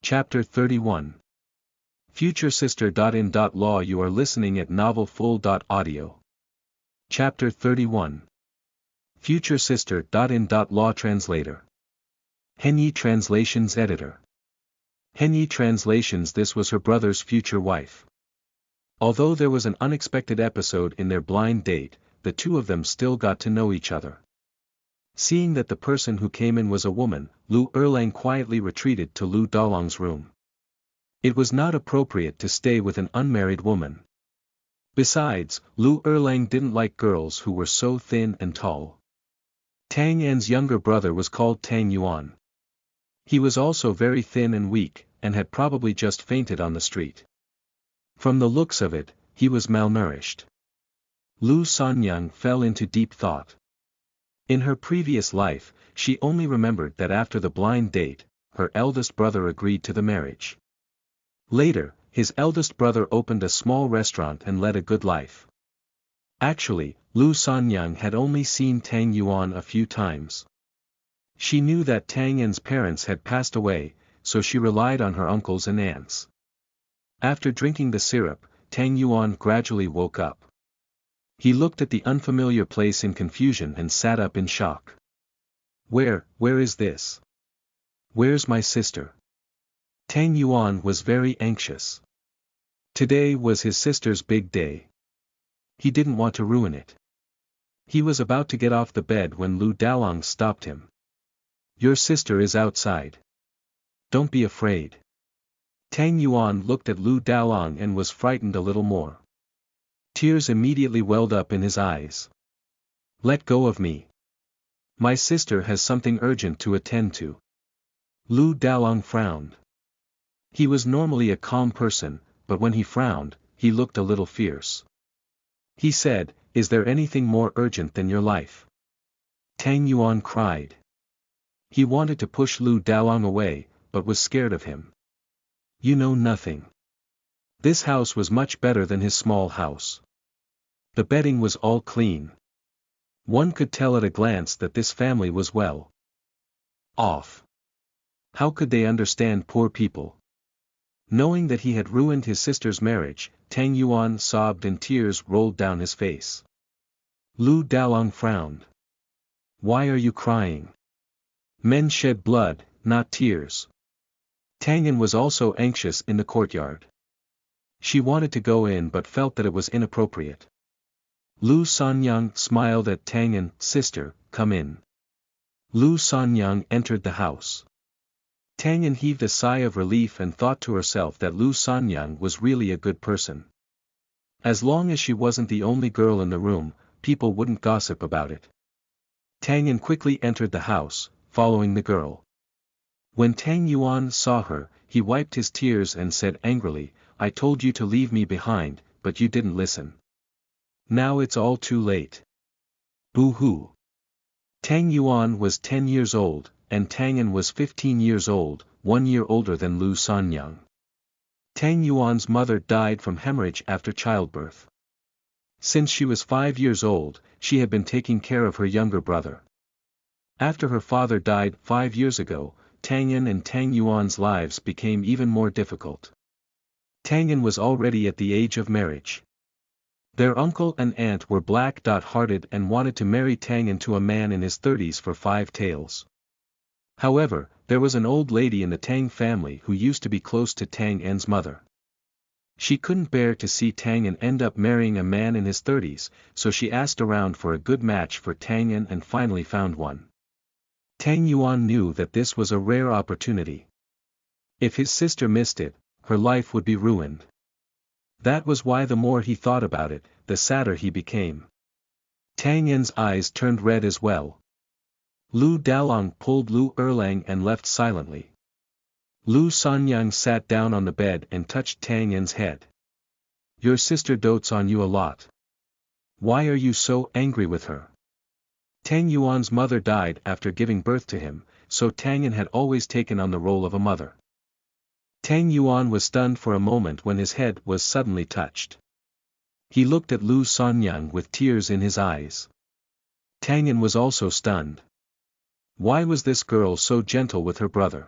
Chapter 31. Future Sister. In Law. You are listening at novelfull.audio. Chapter 31. Future Sister. In Law. Translator. Henyi Translations Editor. Henyi Translations. This was her brother's future wife. Although there was an unexpected episode in their blind date, the two of them still got to know each other. Seeing that the person who came in was a woman, Lu Erlang quietly retreated to Lu Dalong's room. It was not appropriate to stay with an unmarried woman. Besides, Lu Erlang didn't like girls who were so thin and tall. Tang Yan's younger brother was called Tang Yuan. He was also very thin and weak, and had probably just fainted on the street. From the looks of it, he was malnourished. Lu Sanyang fell into deep thought. In her previous life, she only remembered that after the blind date, her eldest brother agreed to the marriage. Later, his eldest brother opened a small restaurant and led a good life. Actually, Lu Sanyang had only seen Tang Yuan a few times. She knew that Tang Yan's parents had passed away, so she relied on her uncles and aunts. After drinking the syrup, Tang Yuan gradually woke up. He looked at the unfamiliar place in confusion and sat up in shock. Where is this? Where's my sister? Tang Yuan was very anxious. Today was his sister's big day. He didn't want to ruin it. He was about to get off the bed when Lu Dalong stopped him. Your sister is outside. Don't be afraid. Tang Yuan looked at Lu Dalong and was frightened a little more. Tears immediately welled up in his eyes. Let go of me. My sister has something urgent to attend to. Lu Dalong frowned. He was normally a calm person, but when he frowned, he looked a little fierce. He said, Is there anything more urgent than your life? Tang Yuan cried. He wanted to push Lu Dalong away, but was scared of him. You know nothing. This house was much better than his small house. The bedding was all clean. One could tell at a glance that this family was well off. How could they understand poor people? Knowing that he had ruined his sister's marriage, Tang Yuan sobbed and tears rolled down his face. Lu Dalong frowned. Why are you crying? Men shed blood, not tears. Tang Yan was also anxious in the courtyard. She wanted to go in but felt that it was inappropriate. Lu Sanyang smiled at Tang Yan. Sister, come in. Lu Sanyang entered the house. Tang Yan heaved a sigh of relief and thought to herself that Lu Sanyang was really a good person. As long as she wasn't the only girl in the room, people wouldn't gossip about it. Tang Yan quickly entered the house, following the girl. When Tang Yuan saw her, he wiped his tears and said angrily, I told you to leave me behind, but you didn't listen. Now it's all too late. Boo-hoo. Tang Yuan was 10 years old, and Tang Yan was 15 years old, 1 year older than Lu Sanyang. Tang Yuan's mother died from hemorrhage after childbirth. Since she was 5 years old, she had been taking care of her younger brother. After her father died 5 years ago, Tang Yan and Tang Yuan's lives became even more difficult. Tang Yan was already at the age of marriage. Their uncle and aunt were black-hearted and wanted to marry Tang Yan to a man in his 30s for 5 taels. However, there was an old lady in the Tang family who used to be close to Tang Yan's mother. She couldn't bear to see Tang Yan end up marrying a man in his 30s, so she asked around for a good match for Tang Yan and finally found one. Tang Yuan knew that this was a rare opportunity. If his sister missed it, her life would be ruined. That was why the more he thought about it, the sadder he became. Tang Yan's eyes turned red as well. Lu Dalong pulled Lu Erlang and left silently. Lu Sanyang sat down on the bed and touched Tang Yan's head. Your sister dotes on you a lot. Why are you so angry with her? Tang Yuan's mother died after giving birth to him, so Tang Yan had always taken on the role of a mother. Tang Yuan was stunned for a moment when his head was suddenly touched. He looked at Lu Sanyang with tears in his eyes. Tang Yan was also stunned. Why was this girl so gentle with her brother?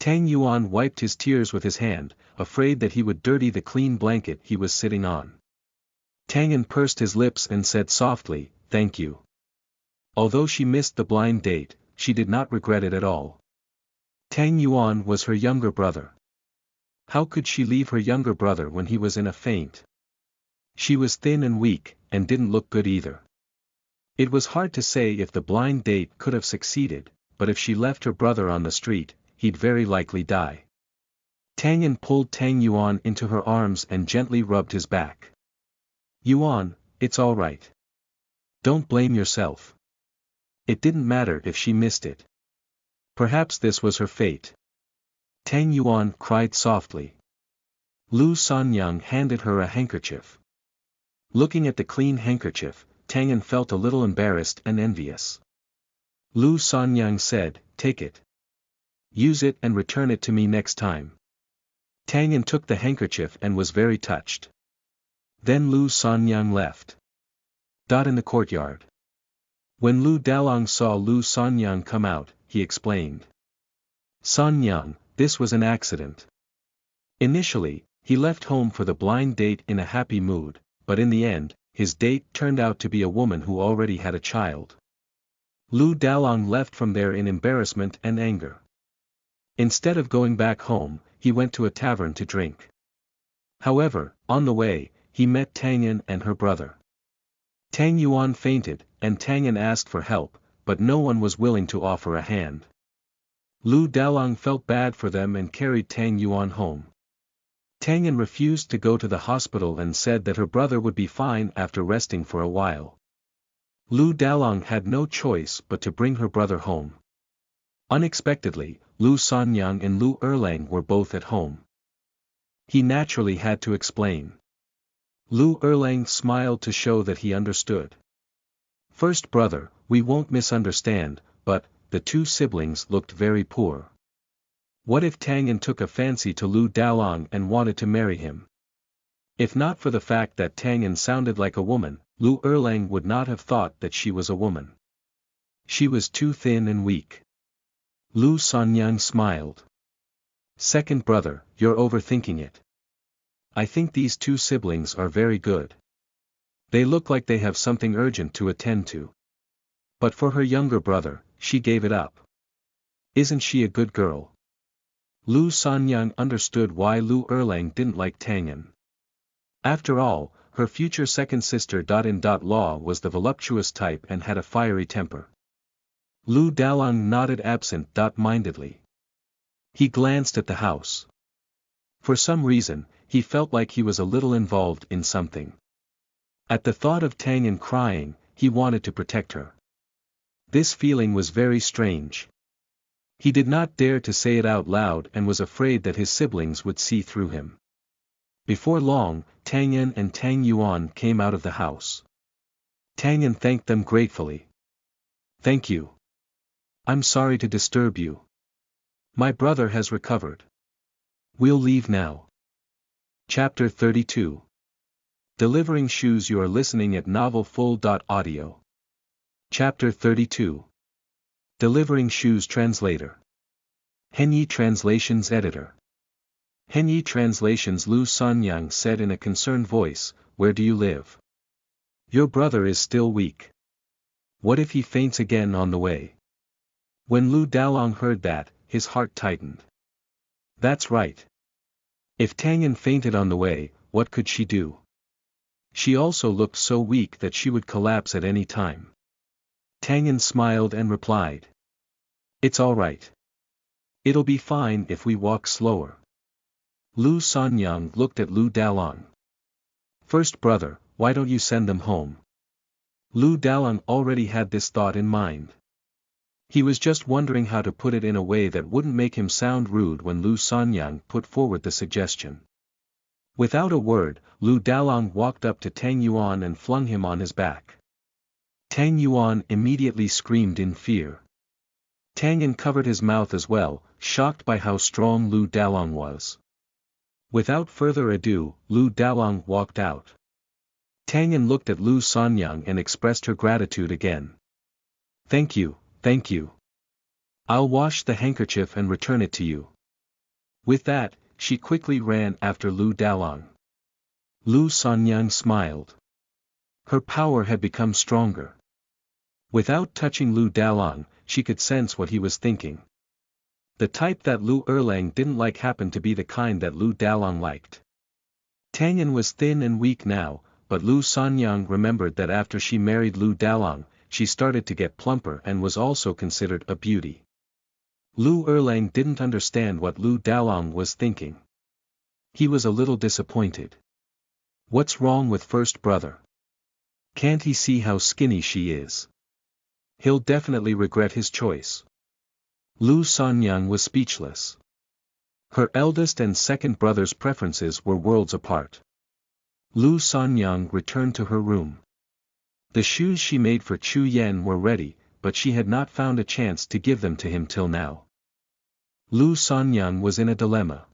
Tang Yuan wiped his tears with his hand, afraid that he would dirty the clean blanket he was sitting on. Tang Yan pursed his lips and said softly, "Thank you." Although she missed the blind date, she did not regret it at all. Tang Yuan was her younger brother. How could she leave her younger brother when he was in a faint? She was thin and weak, and didn't look good either. It was hard to say if the blind date could have succeeded, but if she left her brother on the street, he'd very likely die. Tang Yan pulled Tang Yuan into her arms and gently rubbed his back. "Yuan, it's all right. Don't blame yourself. It didn't matter if she missed it. Perhaps this was her fate." Tang Yuan cried softly. Lu Sanyang handed her a handkerchief. Looking at the clean handkerchief, Tang Yan felt a little embarrassed and envious. Lu Sanyang said, "Take it. Use it and return it to me next time." Tang Yan took the handkerchief and was very touched. Then Lu Sanyang left. In the courtyard. When Lu Dalong saw Lu Sanyang come out, he explained. "Sanyang, this was an accident. Initially, he left home for the blind date in a happy mood, but in the end, his date turned out to be a woman who already had a child." Lu Dalong left from there in embarrassment and anger. Instead of going back home, he went to a tavern to drink. However, on the way, he met Tang Yan and her brother. Tang Yuan fainted, and Tang Yan asked for help, but no one was willing to offer a hand. Lu Dalong felt bad for them and carried Tang Yuan home. Tang Yan refused to go to the hospital and said that her brother would be fine after resting for a while. Lu Dalong had no choice but to bring her brother home. Unexpectedly, Lu Sanyang and Lu Erlang were both at home. He naturally had to explain. Lu Erlang smiled to show that he understood. "First brother, we won't misunderstand, but, the two siblings looked very poor. What if Tang Yan took a fancy to Lu Dalong and wanted to marry him? If not for the fact that Tang Yan sounded like a woman, Lu Erlang would not have thought that she was a woman. She was too thin and weak." Lu Sanyang smiled. "Second brother, you're overthinking it. I think these two siblings are very good. They look like they have something urgent to attend to. But for her younger brother, she gave it up. Isn't she a good girl?" Lu Sanyang understood why Lu Erlang didn't like Tang Yan. After all, her future second sister Law was the voluptuous type and had a fiery temper. Lu Dalong nodded absent-mindedly. He glanced at the house. For some reason, he felt like he was a little involved in something. At the thought of Tang Yan crying, he wanted to protect her. This feeling was very strange. He did not dare to say it out loud and was afraid that his siblings would see through him. Before long, Tang Yan and Tang Yuan came out of the house. Tang Yan thanked them gratefully. "Thank you. I'm sorry to disturb you. My brother has recovered. We'll leave now." Chapter 32. Delivering Shoes. You are listening at novelfull.audio. Chapter 32. Delivering Shoes. Translator. Henyi Translations Editor. Henyi Translations. Lu Sanyang said in a concerned voice, "Where do you live? Your brother is still weak. What if he faints again on the way?" When Lu Dalong heard that, his heart tightened. That's right. If Tang Yan fainted on the way, what could she do? She also looked so weak that she would collapse at any time. Tang Yan smiled and replied. "It's all right. It'll be fine if we walk slower." Lu Sanyang looked at Lu Dalong. "First brother, why don't you send them home?" Lu Dalong already had this thought in mind. He was just wondering how to put it in a way that wouldn't make him sound rude when Lu Sanyang put forward the suggestion. Without a word, Lu Dalong walked up to Tang Yuan and flung him on his back. Tang Yuan immediately screamed in fear. Tang Yan covered his mouth as well, shocked by how strong Lu Dalong was. Without further ado, Lu Dalong walked out. Tang Yan looked at Lu Sanyang and expressed her gratitude again. Thank you. I'll wash the handkerchief and return it to you." With that, she quickly ran after Lu Dalong. Lu Sanyang smiled. Her power had become stronger. Without touching Lu Dalong, she could sense what he was thinking. The type that Lu Erlang didn't like happened to be the kind that Lu Dalong liked. Tang Yan was thin and weak now, but Lu Sanyang remembered that after she married Lu Dalong, she started to get plumper and was also considered a beauty. Lu Erlang didn't understand what Lu Dalong was thinking. He was a little disappointed. What's wrong with first brother? Can't he see how skinny she is? He'll definitely regret his choice. Lu Sanyang was speechless. Her eldest and second brother's preferences were worlds apart. Lu Sanyang returned to her room. The shoes she made for Chu Yan were ready, but she had not found a chance to give them to him till now. Lu Sanyang was in a dilemma.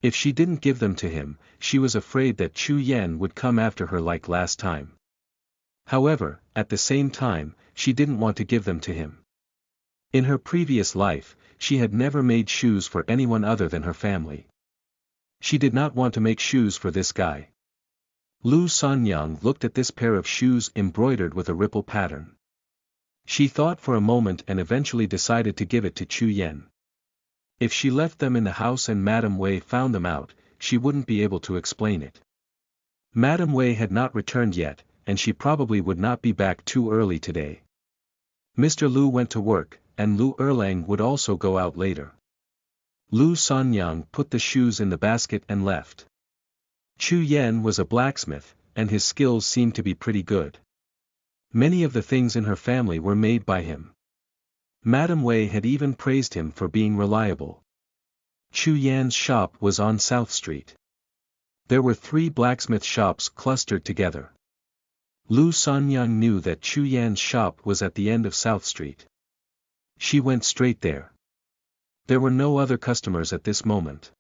If she didn't give them to him, she was afraid that Chu Yan would come after her like last time. However, at the same time, she didn't want to give them to him. In her previous life, she had never made shoes for anyone other than her family. She did not want to make shoes for this guy. Lu Sanyang looked at this pair of shoes embroidered with a ripple pattern. She thought for a moment and eventually decided to give it to Chu Yan. If she left them in the house and Madame Wei found them out, she wouldn't be able to explain it. Madame Wei had not returned yet, and she probably would not be back too early today. Mr. Lu went to work, and Lu Erlang would also go out later. Lu Sanyang put the shoes in the basket and left. Chu Yan was a blacksmith, and his skills seemed to be pretty good. Many of the things in her family were made by him. Madame Wei had even praised him for being reliable. Chu Yan's shop was on South Street. There were 3 blacksmith shops clustered together. Lu Sanyang knew that Chu Yan's shop was at the end of South Street. She went straight there. There were no other customers at this moment.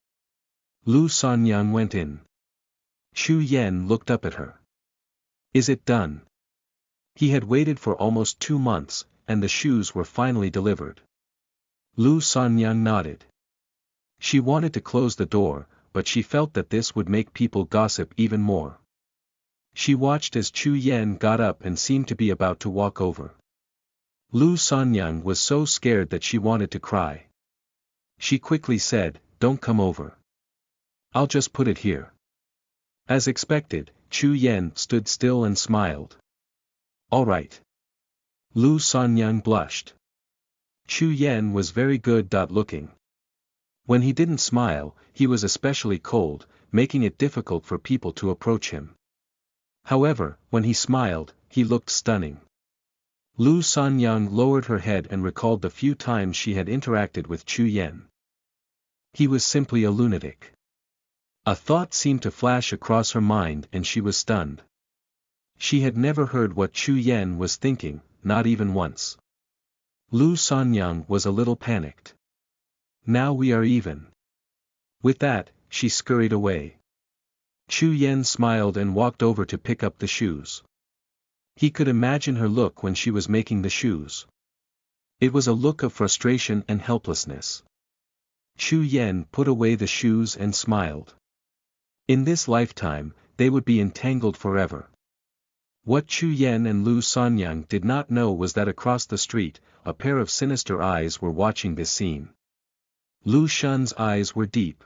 Lu Sanyang went in. Chu Yan looked up at her. Is it done? He had waited for almost 2 months, and the shoes were finally delivered. Lu Sanyang nodded. She wanted to close the door, but she felt that this would make people gossip even more. She watched as Chu Yan got up and seemed to be about to walk over. Lu Sanyang was so scared that she wanted to cry. She quickly said, "Don't come over. I'll just put it here." As expected, Chu Yan stood still and smiled. "All right." Lu Sanyang blushed. Chu Yan was very good looking. When he didn't smile, he was especially cold, making it difficult for people to approach him. However, when he smiled, he looked stunning. Lu Sanyang lowered her head and recalled the few times she had interacted with Chu Yan. He was simply a lunatic. A thought seemed to flash across her mind and she was stunned. She had never heard what Chu Yan was thinking, not even once. Lu Sanyang was a little panicked. Now we are even. With that, she scurried away. Chu Yan smiled and walked over to pick up the shoes. He could imagine her look when she was making the shoes. It was a look of frustration and helplessness. Chu Yan put away the shoes and smiled. In this lifetime, they would be entangled forever. What Chu Yan and Lu Sanyang did not know was that across the street, a pair of sinister eyes were watching this scene. Lu Shun's eyes were deep.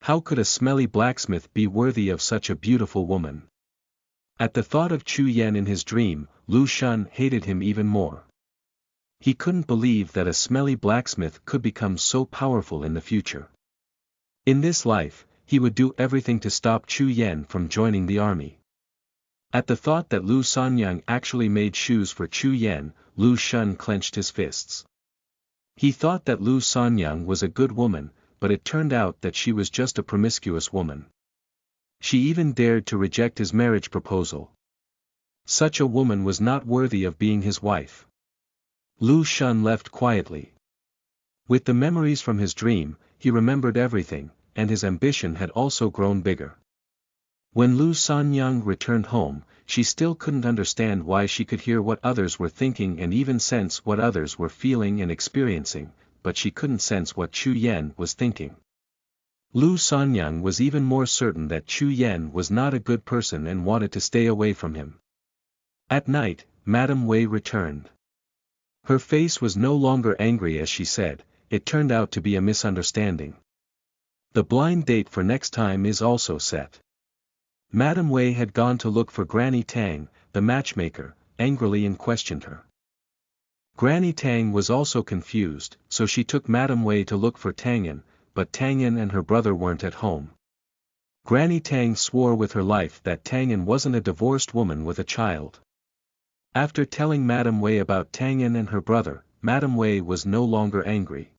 How could a smelly blacksmith be worthy of such a beautiful woman? At the thought of Chu Yan in his dream, Lu Shun hated him even more. He couldn't believe that a smelly blacksmith could become so powerful in the future. In this life, he would do everything to stop Chu Yan from joining the army. At the thought that Lu Sanyang actually made shoes for Chu Yan, Lu Shun clenched his fists. He thought that Lu Sanyang was a good woman, but it turned out that she was just a promiscuous woman. She even dared to reject his marriage proposal. Such a woman was not worthy of being his wife. Lu Shun left quietly. With the memories from his dream, he remembered everything, and his ambition had also grown bigger. When Lu Sanyang returned home, she still couldn't understand why she could hear what others were thinking and even sense what others were feeling and experiencing, but she couldn't sense what Chu Yan was thinking. Lu Sanyang was even more certain that Chu Yen was not a good person and wanted to stay away from him. At night, Madame Wei returned. Her face was no longer angry as she said, "It turned out to be a misunderstanding. The blind date for next time is also set." Madame Wei had gone to look for Granny Tang, the matchmaker, angrily and questioned her. Granny Tang was also confused, so she took Madame Wei to look for Tangyan, but Tangyan and her brother weren't at home. Granny Tang swore with her life that Tangyan wasn't a divorced woman with a child. After telling Madame Wei about Tangyan and her brother, Madame Wei was no longer angry.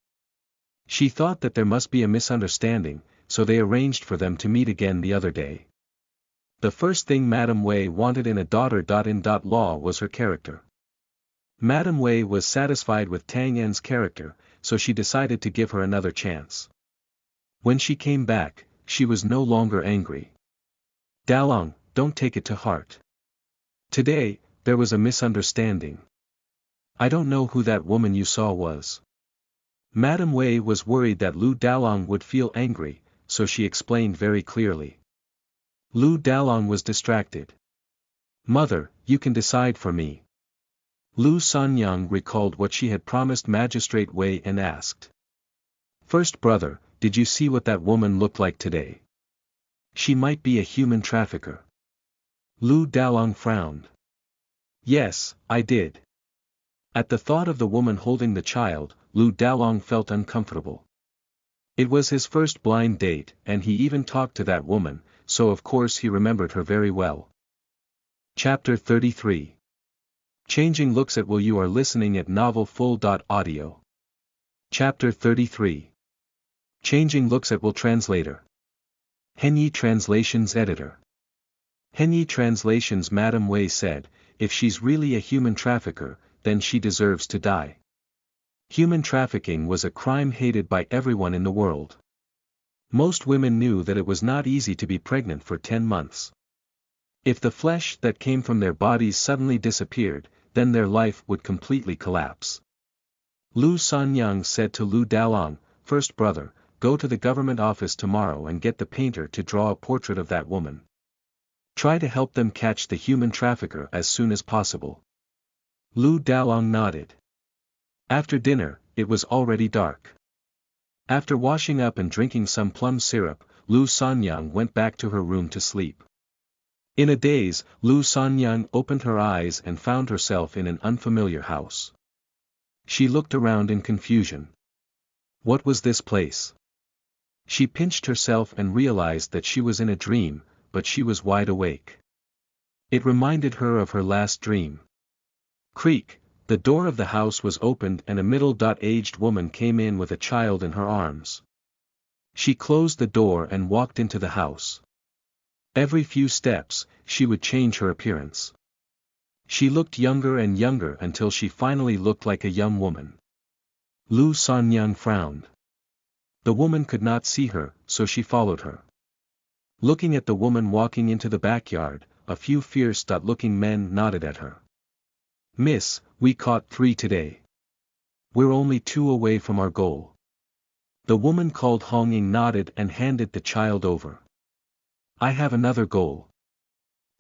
She thought that there must be a misunderstanding, so they arranged for them to meet again the other day. The first thing Madame Wei wanted in a daughter-in-law was her character. Madame Wei was satisfied with Tangyan's character, so she decided to give her another chance. When she came back, she was no longer angry. "Dalong, don't take it to heart. Today, there was a misunderstanding. I don't know who that woman you saw was." Madame Wei was worried that Lu Dalong would feel angry, so she explained very clearly. Lu Dalong was distracted. "Mother, you can decide for me." Lu Sanyang recalled what she had promised Magistrate Wei and asked. "First brother, did you see what that woman looked like today? She might be a human trafficker." Lu Dalong frowned. "Yes, I did." At the thought of the woman holding the child, Lu Dalong felt uncomfortable. It was his first blind date, and he even talked to that woman, so of course he remembered her very well. Chapter 33. Changing Looks at Will. You are listening at novelfull.audio. Chapter 33. Changing Looks at Will. Translator. Henyi Translations Editor. Henyi Translations. Madame Wei said, "If she's really a human trafficker, then she deserves to die." Human trafficking was a crime hated by everyone in the world. Most women knew that it was not easy to be pregnant for 10 months. If the flesh that came from their bodies suddenly disappeared, then their life would completely collapse. Lu Sanyang said to Lu Dalong, "First brother, go to the government office tomorrow and get the painter to draw a portrait of that woman. Try to help them catch the human trafficker as soon as possible." Lu Dalong nodded. After dinner, it was already dark. After washing up and drinking some plum syrup, Lu Sanyang went back to her room to sleep. In a daze, Lu Sanyang opened her eyes and found herself in an unfamiliar house. She looked around in confusion. What was this place? She pinched herself and realized that she was in a dream, but she was wide awake. It reminded her of her last dream. Creak, the door of the house was opened and a middle-aged woman came in with a child in her arms. She closed the door and walked into the house. Every few steps, she would change her appearance. She looked younger and younger until she finally looked like a young woman. Lu Sanyang frowned. The woman could not see her, so she followed her. Looking at the woman walking into the backyard, a few fierce-looking men nodded at her. "Miss, we caught 3 today. We're only 2 away from our goal." The woman called Hong Ying nodded and handed the child over. "I have another goal.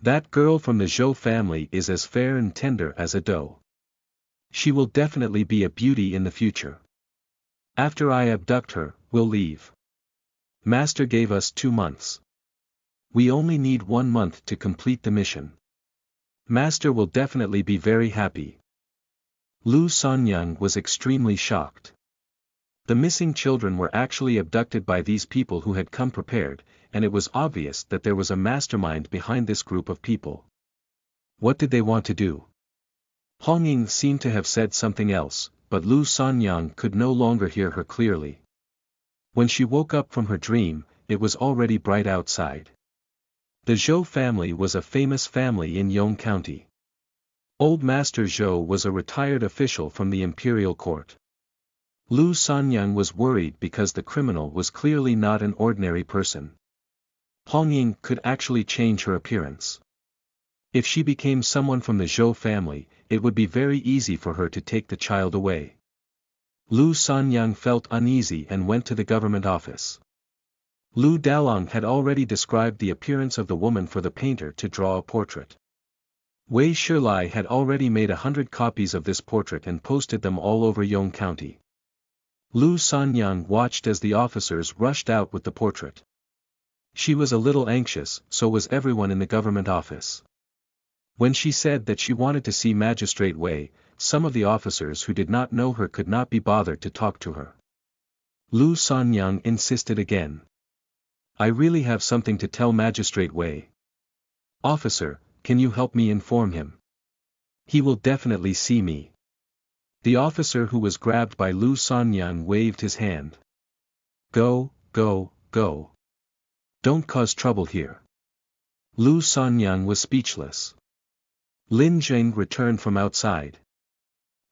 That girl from the Zhou family is as fair and tender as a doe. She will definitely be a beauty in the future. After I abduct her, we'll leave. Master gave us 2 months. We only need 1 month to complete the mission. Master will definitely be very happy." Lu Sanyang was extremely shocked. The missing children were actually abducted by these people who had come prepared, and it was obvious that there was a mastermind behind this group of people. What did they want to do? Hong Ying seemed to have said something else, but Lu Sanyang could no longer hear her clearly. When she woke up from her dream, it was already bright outside. The Zhou family was a famous family in Yong County. Old Master Zhou was a retired official from the imperial court. Lu Sanyang was worried because the criminal was clearly not an ordinary person. Hong Ying could actually change her appearance. If she became someone from the Zhou family, it would be very easy for her to take the child away. Lu Sanyang felt uneasy and went to the government office. Lu Dalong had already described the appearance of the woman for the painter to draw a portrait. Wei Shilai had already made 100 copies of this portrait and posted them all over Yong County. Lu Sanyang watched as the officers rushed out with the portrait. She was a little anxious, so was everyone in the government office. When she said that she wanted to see Magistrate Wei, some of the officers who did not know her could not be bothered to talk to her. Lu Sanyang insisted again. I really have something to tell Magistrate Wei. Officer, can you help me inform him? He will definitely see me. The officer who was grabbed by Lu Sanyang waved his hand. Go, go, go. Don't cause trouble here. Lu Sanyang was speechless. Lin Jing returned from outside.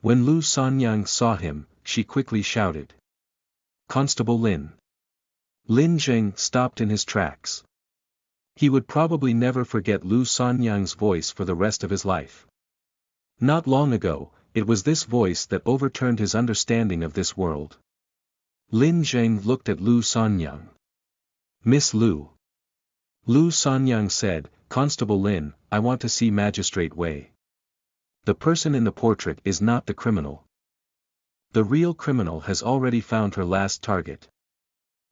When Lu Sanyang saw him, she quickly shouted. Constable Lin. Lin Jing stopped in his tracks. He would probably never forget Lu Sanyang's voice for the rest of his life. Not long ago, it was this voice that overturned his understanding of this world. Lin Jing looked at Lu Sanyang. Miss Lu. Lu Sanyang said, Constable Lin, I want to see Magistrate Wei. The person in the portrait is not the criminal. The real criminal has already found her last target.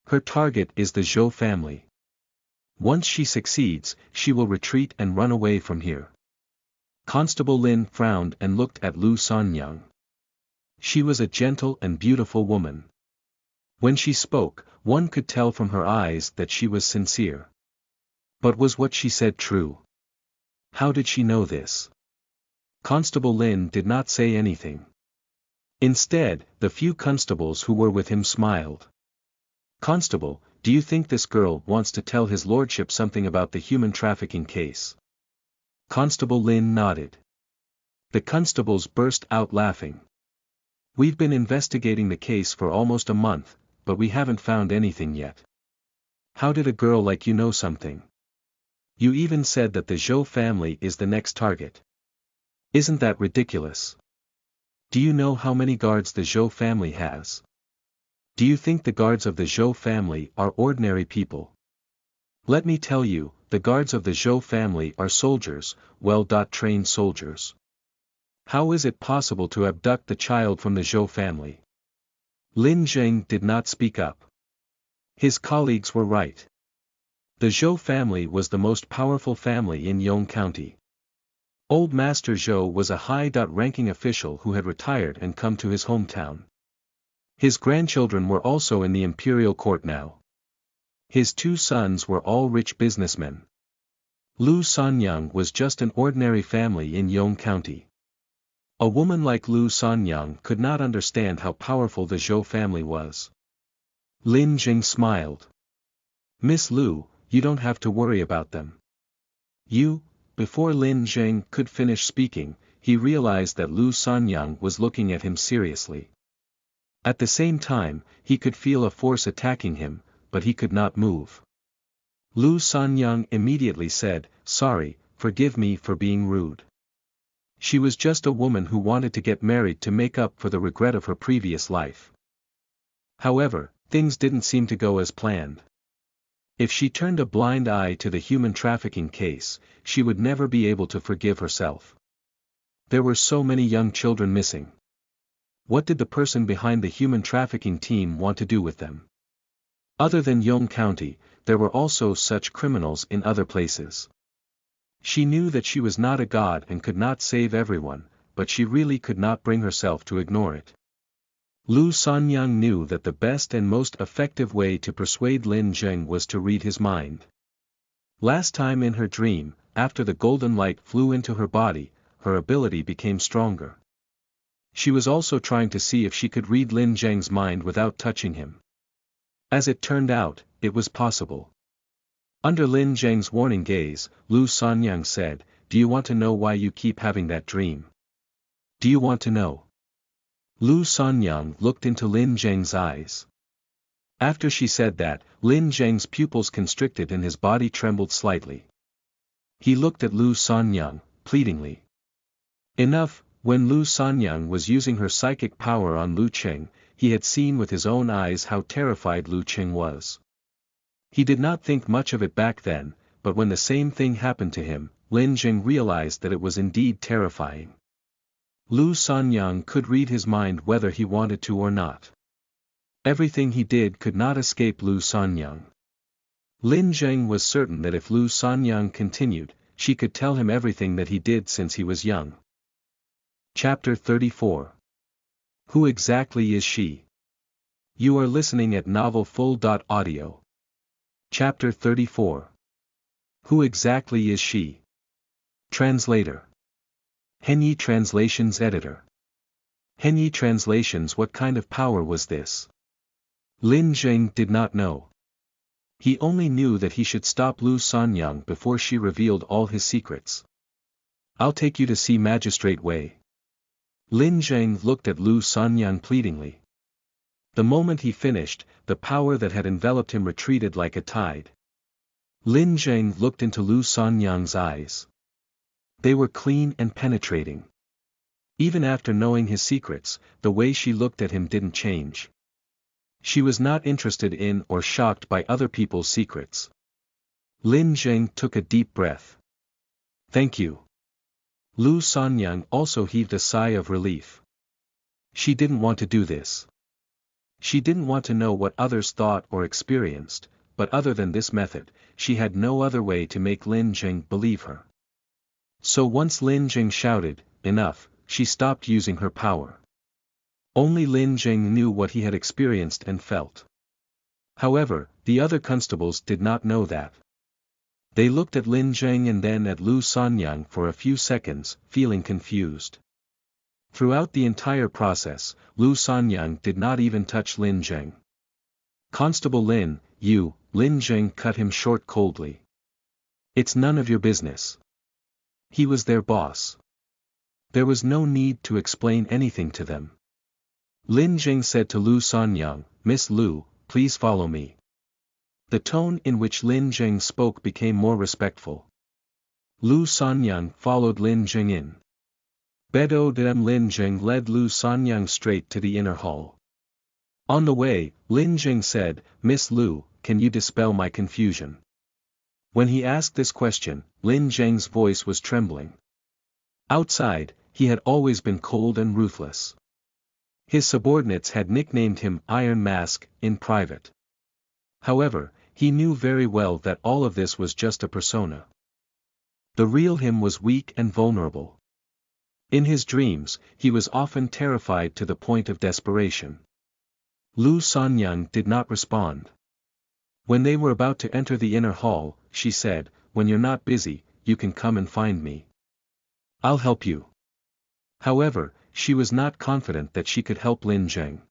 Her target is the Zhou family. Once she succeeds, she will retreat and run away from here. Constable Lin frowned and looked at Lu Sanyang. She was a gentle and beautiful woman. When she spoke, one could tell from her eyes that she was sincere. But was what she said true? How did she know this? Constable Lin did not say anything. Instead, the few constables who were with him smiled. Constable, do you think this girl wants to tell his lordship something about the human trafficking case? Constable Lin nodded. The constables burst out laughing. We've been investigating the case for almost a month, but we haven't found anything yet. How did a girl like you know something? You even said that the Zhou family is the next target. Isn't that ridiculous? Do you know how many guards the Zhou family has? Do you think the guards of the Zhou family are ordinary people? Let me tell you, the guards of the Zhou family are soldiers, well-trained soldiers. How is it possible to abduct the child from the Zhou family? Lin Jing did not speak up. His colleagues were right. The Zhou family was the most powerful family in Yong County. Old Master Zhou was a high-ranking official who had retired and come to his hometown. His grandchildren were also in the imperial court now. His 2 sons were all rich businessmen. Lu Sanyang was just an ordinary family in Yong County. A woman like Lu Sanyang could not understand how powerful the Zhou family was. Lin Jing smiled. Miss Lu, you don't have to worry about them. Before Lin Jing could finish speaking, he realized that Lu Sanyang was looking at him seriously. At the same time, he could feel a force attacking him, but he could not move. Lu Sanyang immediately said, Sorry, forgive me for being rude. She was just a woman who wanted to get married to make up for the regret of her previous life. However, things didn't seem to go as planned. If she turned a blind eye to the human trafficking case, she would never be able to forgive herself. There were so many young children missing. What did the person behind the human trafficking team want to do with them? Other than Yong County, there were also such criminals in other places. She knew that she was not a god and could not save everyone, but she really could not bring herself to ignore it. Lu Sanyang knew that the best and most effective way to persuade Lin Jing was to read his mind. Last time in her dream, after the golden light flew into her body, her ability became stronger. She was also trying to see if she could read Lin Jing's mind without touching him. As it turned out, it was possible. Under Lin Jing's warning gaze, Lu Sanyang said, Do you want to know why you keep having that dream? Do you want to know? Lu Sanyang looked into Lin Jing's eyes. After she said that, Lin Jing's pupils constricted and his body trembled slightly. He looked at Lu Sanyang, pleadingly. Enough. When Lu Sanyang was using her psychic power on Lu Qing, he had seen with his own eyes how terrified Lu Qing was. He did not think much of it back then, but when the same thing happened to him, Lin Jing realized that it was indeed terrifying. Lu Sanyang could read his mind whether he wanted to or not. Everything he did could not escape Lu Sanyang. Lin Jing was certain that if Lu Sanyang continued, she could tell him everything that he did since he was young. Chapter 34. Who exactly is she? You are listening at NovelFull.audio. Chapter 34. Who exactly is she? Translator. Henyi Translations Editor. Henyi Translations. What kind of power was this? Lin Jing did not know. He only knew that he should stop Lu Sanyang before she revealed all his secrets. I'll take you to see Magistrate Wei. Lin Jing looked at Lu Sanyang pleadingly. The moment he finished, the power that had enveloped him retreated like a tide. Lin Jing looked into Lu Sanyang's eyes. They were clean and penetrating. Even after knowing his secrets, the way she looked at him didn't change. She was not interested in or shocked by other people's secrets. Lin Jing took a deep breath. Thank you. Lu Sanyang also heaved a sigh of relief. She didn't want to do this. She didn't want to know what others thought or experienced, but other than this method, she had no other way to make Lin Jing believe her. So once Lin Jing shouted, "Enough," she stopped using her power. Only Lin Jing knew what he had experienced and felt. However, the other constables did not know that. They looked at Lin Jing and then at Lu Sanyang for a few seconds, feeling confused. Throughout the entire process, Lu Sanyang did not even touch Lin Jing. "Constable Lin, you," Lin Jing cut him short coldly. "It's none of your business." He was their boss. There was no need to explain anything to them. Lin Jing said to Lu Sanyang, "Miss Lu, please follow me." The tone in which Lin Jing spoke became more respectful. Lu Sanyang followed Lin Jing in. Bedo Dem. Lin Jing led Lu Sanyang straight to the inner hall. On the way, Lin Jing said, "Miss Lu, can you dispel my confusion?" When he asked this question, Lin Jing's voice was trembling. Outside, he had always been cold and ruthless. His subordinates had nicknamed him Iron Mask in private. However, he knew very well that all of this was just a persona. The real him was weak and vulnerable. In his dreams, he was often terrified to the point of desperation. Lu Sanyang did not respond. When they were about to enter the inner hall, she said, "When you're not busy, you can come and find me. I'll help you." However, she was not confident that she could help Lin Jing.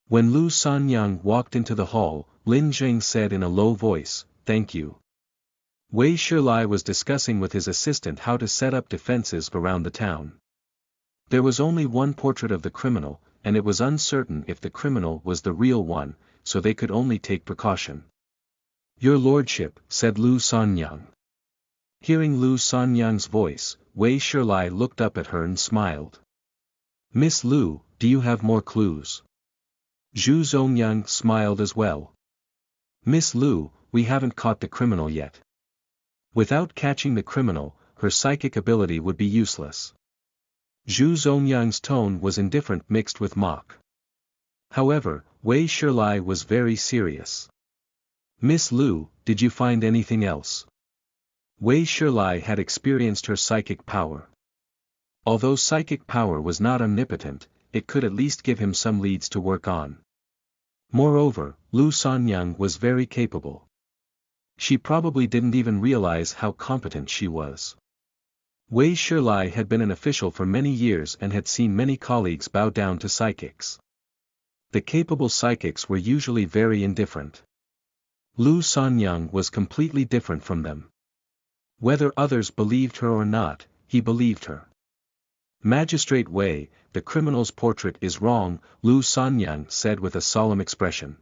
When Lu Sanyang walked into the hall, Lin Jing said in a low voice, "Thank you." Wei Shilai was discussing with his assistant how to set up defenses around the town. There was only one portrait of the criminal, and it was uncertain if the criminal was the real one, so they could only take precaution. "Your lordship," said Lu Sanyang. Hearing Lu Sanyang's voice, Wei Shilai looked up at her and smiled. "Miss Lu, do you have more clues?" Zhu Zongyang smiled as well. "Miss Lu, we haven't caught the criminal yet. Without catching the criminal, her psychic ability would be useless." Zhu Zongyang's tone was indifferent mixed with mock. However, Wei Shilai was very serious. "Miss Lu, did you find anything else?" Wei Shilai had experienced her psychic power. Although psychic power was not omnipotent, it could at least give him some leads to work on. Moreover, Lu Sanyang was very capable. She probably didn't even realize how competent she was. Wei Shilai had been an official for many years and had seen many colleagues bow down to psychics. The capable psychics were usually very indifferent. Lu Sanyang was completely different from them. Whether others believed her or not, he believed her. "Magistrate Wei, the criminal's portrait is wrong," Lu Sanyang said with a solemn expression.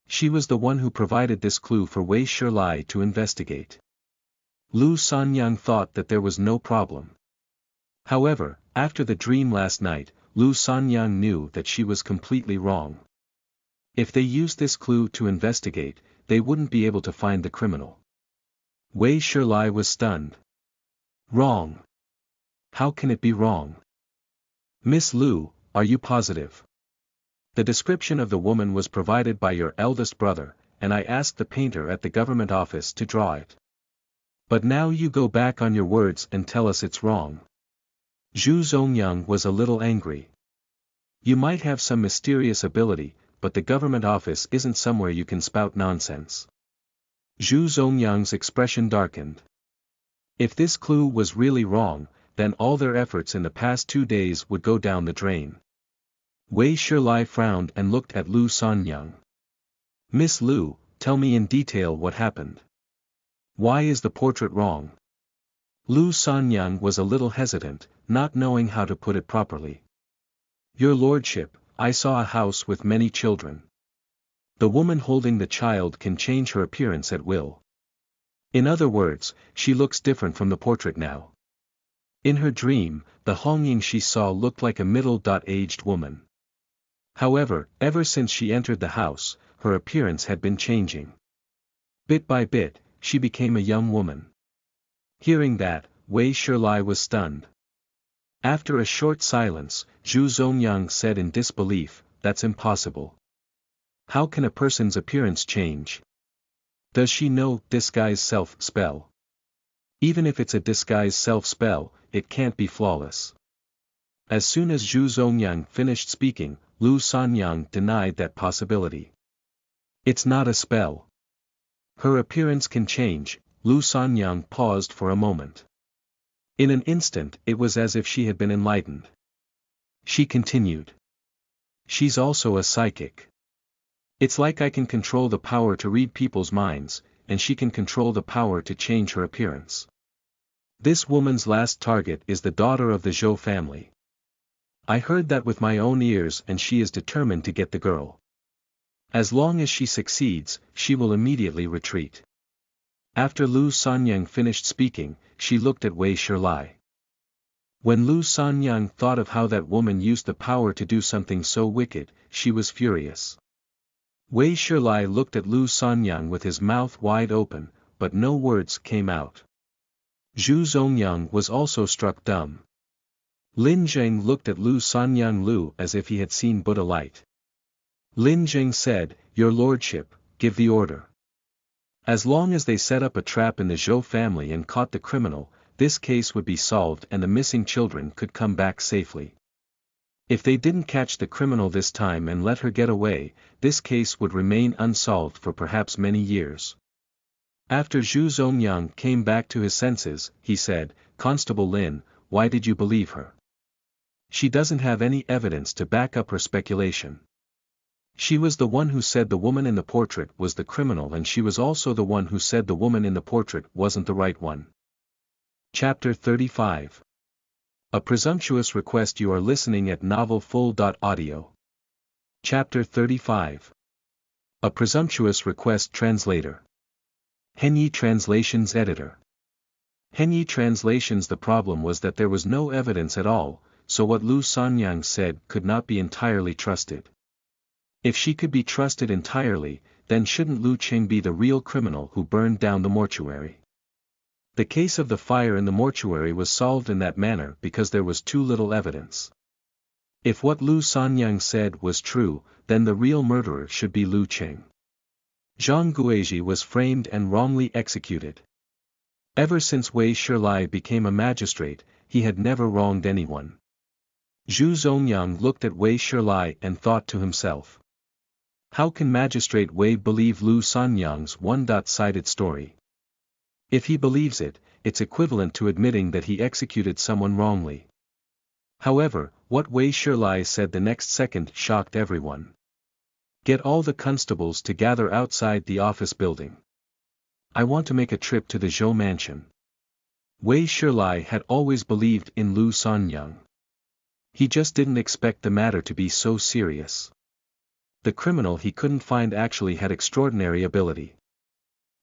She was the one who provided this clue for Wei Shilai to investigate. Lu Sanyang thought that there was no problem. However, after the dream last night, Lu Sanyang knew that she was completely wrong. If they used this clue to investigate, they wouldn't be able to find the criminal. Wei Shilai was stunned. Wrong. How can it be wrong? Miss Lu, are you positive? The description of the woman was provided by your eldest brother, and I asked the painter at the government office to draw it. But now you go back on your words and tell us it's wrong. Zhu Zongyang was a little angry. You might have some mysterious ability, but the government office isn't somewhere you can spout nonsense. Zhu Zongyang's expression darkened. If this clue was really wrong, then all their efforts in the past 2 days would go down the drain. Wei Shilai frowned and looked at Lu Sanyang. Miss Lu, tell me in detail what happened. Why is the portrait wrong? Lu Sanyang was a little hesitant, not knowing how to put it properly. Your lordship, I saw a house with many children. The woman holding the child can change her appearance at will. In other words, she looks different from the portrait now. In her dream, the Hongying she saw looked like a middle-aged woman. However, ever since she entered the house, her appearance had been changing. Bit by bit, she became a young woman. Hearing that, Wei Shilai was stunned. After a short silence, Zhu Zongyang said in disbelief, that's impossible. How can a person's appearance change? Does she know disguise self-spell? Even if it's a disguise self-spell, it can't be flawless. As soon as Zhu Zongyang finished speaking, Lu Sanyang denied that possibility. It's not a spell. Her appearance can change. Lu Sanyang paused for a moment. In an instant it was as if she had been enlightened. She continued. She's also a psychic. It's like I can control the power to read people's minds, and she can control the power to change her appearance. This woman's last target is the daughter of the Zhou family. I heard that with my own ears, and she is determined to get the girl. As long as she succeeds, she will immediately retreat. After Lu Sanyang finished speaking, she looked at Wei Shilai. When Lu Sanyang thought of how that woman used the power to do something so wicked, she was furious. Wei Shilai looked at Lu Sanyang with his mouth wide open, but no words came out. Zhu Zongyang was also struck dumb. Lin Zheng looked at Lu Sanyang as if he had seen Buddha light. Lin Zheng said, Your lordship, give the order. As long as they set up a trap in the Zhou family and caught the criminal, this case would be solved and the missing children could come back safely. If they didn't catch the criminal this time and let her get away, this case would remain unsolved for perhaps many years. After Zhu Zongyang came back to his senses, he said, Constable Lin, why did you believe her? She doesn't have any evidence to back up her speculation. She was the one who said the woman in the portrait was the criminal, and she was also the one who said the woman in the portrait wasn't the right one. Chapter 35. A presumptuous request. You are listening at novelfull.audio. Chapter 35. A presumptuous request. Translator. Henyi Translations Editor. Henyi Translations. The problem was that there was no evidence at all, so what Lu Sanyang said could not be entirely trusted. If she could be trusted entirely, then shouldn't Lu Qing be the real criminal who burned down the mortuary? The case of the fire in the mortuary was solved in that manner because there was too little evidence. If what Lu Sanyang said was true, then the real murderer should be Lu Qing. Zhang Guizhi was framed and wrongly executed. Ever since Wei Shilai became a magistrate, he had never wronged anyone. Zhu Zongyang looked at Wei Shilai and thought to himself. How can Magistrate Wei believe Lu Sanyang's one-sided story? If he believes it, it's equivalent to admitting that he executed someone wrongly. However, what Wei Shilai said the next second shocked everyone. Get all the constables to gather outside the office building. I want to make a trip to the Zhou mansion. Wei Shilai had always believed in Lu Sanyang. He just didn't expect the matter to be so serious. The criminal he couldn't find actually had extraordinary ability.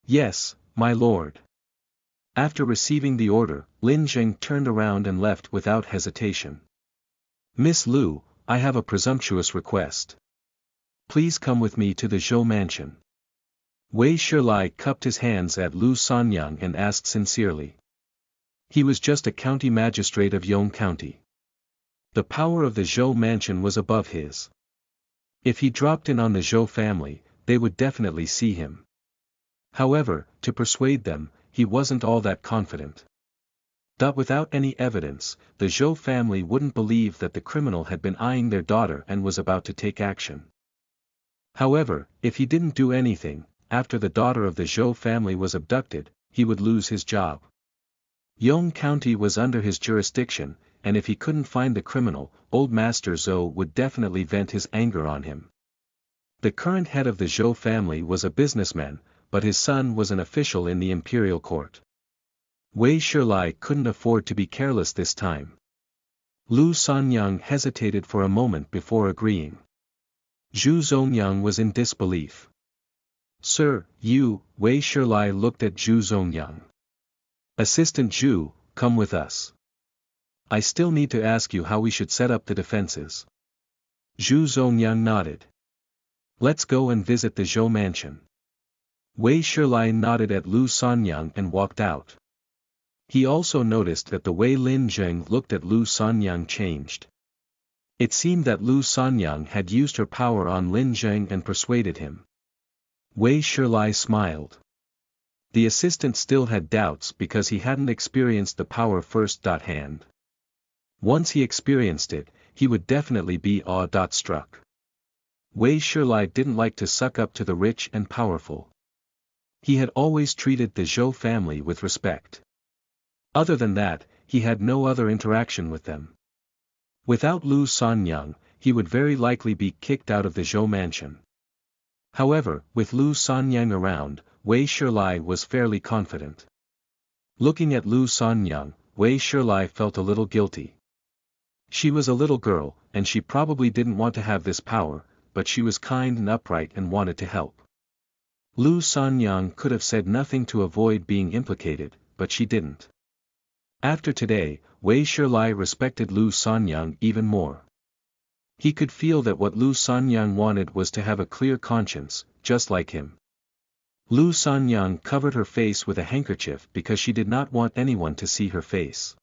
Yes, my lord. After receiving the order, Lin Zheng turned around and left without hesitation. Miss Lu, I have a presumptuous request. Please come with me to the Zhou mansion. Wei Shilai cupped his hands at Lu Sanyang and asked sincerely. He was just a county magistrate of Yong County. The power of the Zhou mansion was above his. If he dropped in on the Zhou family, they would definitely see him. However, to persuade them, he wasn't all that confident. Without any evidence, the Zhou family wouldn't believe that the criminal had been eyeing their daughter and was about to take action. However, if he didn't do anything, after the daughter of the Zhou family was abducted, he would lose his job. Yong County was under his jurisdiction, and if he couldn't find the criminal, Old Master Zhou would definitely vent his anger on him. The current head of the Zhou family was a businessman, but his son was an official in the imperial court. Wei Shilai couldn't afford to be careless this time. Lu Sanyang hesitated for a moment before agreeing. Zhu Zongyang was in disbelief. Sir, you, Wei Shilai looked at Zhu Zongyang. Assistant Zhu, come with us. I still need to ask you how we should set up the defenses. Zhu Zongyang nodded. Let's go and visit the Zhou mansion. Wei Shilai nodded at Lu Sanyang and walked out. He also noticed that the way Lin Zheng looked at Lu Sanyang changed. It seemed that Lu Sanyang had used her power on Lin Zheng and persuaded him. Wei Shilai smiled. The assistant still had doubts because he hadn't experienced the power first-hand. Once he experienced it, he would definitely be awe-struck. Wei Shilai didn't like to suck up to the rich and powerful. He had always treated the Zhou family with respect. Other than that, he had no other interaction with them. Without Lu Sanyang, he would very likely be kicked out of the Zhou mansion. However, with Lu Sanyang around, Wei Shilai was fairly confident. Looking at Lu Sanyang, Wei Shilai felt a little guilty. She was a little girl, and she probably didn't want to have this power, but she was kind and upright and wanted to help. Lu Sanyang could have said nothing to avoid being implicated, but she didn't. After today, Wei Shilai respected Lu Sanyang even more. He could feel that what Lu Sanyang wanted was to have a clear conscience, just like him. Lu Sanyang covered her face with a handkerchief because she did not want anyone to see her face.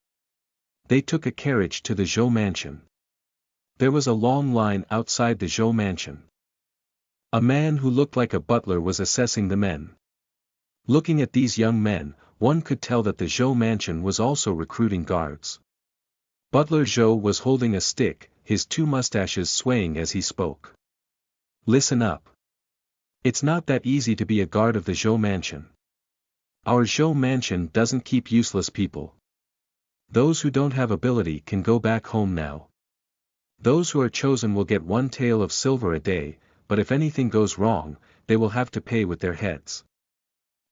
They took a carriage to the Zhou mansion. There was a long line outside the Zhou mansion. A man who looked like a butler was assessing the men. Looking at these young men, one could tell that the Zhou mansion was also recruiting guards. Butler Zhou was holding a stick, his two mustaches swaying as he spoke. Listen up. It's not that easy to be a guard of the Zhou mansion. Our Zhou mansion doesn't keep useless people. Those who don't have ability can go back home now. Those who are chosen will get 1 tael of silver a day, but if anything goes wrong, they will have to pay with their heads.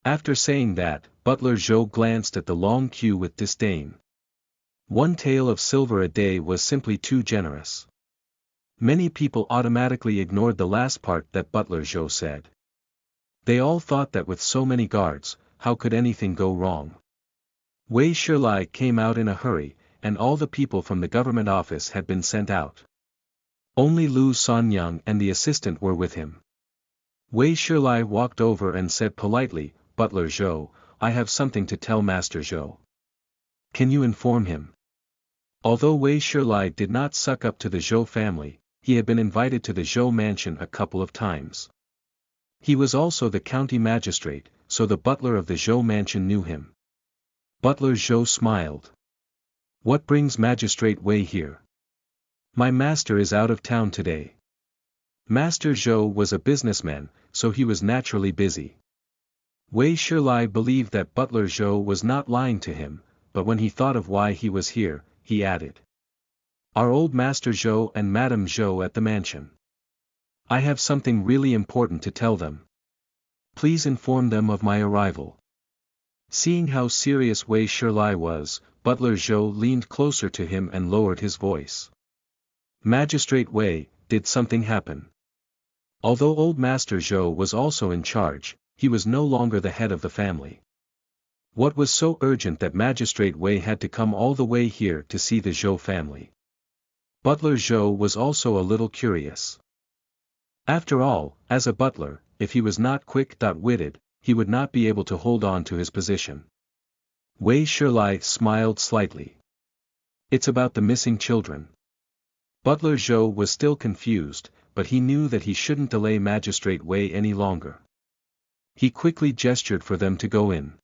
After saying that, Butler Zhou glanced at the long queue with disdain. 1 tael of silver a day was simply too generous. Many people automatically ignored the last part that Butler Zhou said. They all thought that with so many guards, how could anything go wrong? Wei Shilai came out in a hurry, and all the people from the government office had been sent out. Only Lu Sanyang and the assistant were with him. Wei Shilai walked over and said politely, Butler Zhou, I have something to tell Master Zhou. Can you inform him? Although Wei Shilai did not suck up to the Zhou family, he had been invited to the Zhou mansion a couple of times. He was also the county magistrate, so the butler of the Zhou mansion knew him. Butler Zhou smiled. What brings Magistrate Wei here? My master is out of town today. Master Zhou was a businessman, so he was naturally busy. Wei Shilai believed that Butler Zhou was not lying to him, but when he thought of why he was here, he added. Our old Master Zhou and Madame Zhou at the mansion. I have something really important to tell them. Please inform them of my arrival. Seeing how serious Wei Shilai was, Butler Zhou leaned closer to him and lowered his voice. Magistrate Wei, did something happen? Although old Master Zhou was also in charge, he was no longer the head of the family. What was so urgent that Magistrate Wei had to come all the way here to see the Zhou family? Butler Zhou was also a little curious. After all, as a butler, if he was not quick-witted, he would not be able to hold on to his position. Wei Shilai smiled slightly. It's about the missing children. Butler Zhou was still confused, but he knew that he shouldn't delay Magistrate Wei any longer. He quickly gestured for them to go in.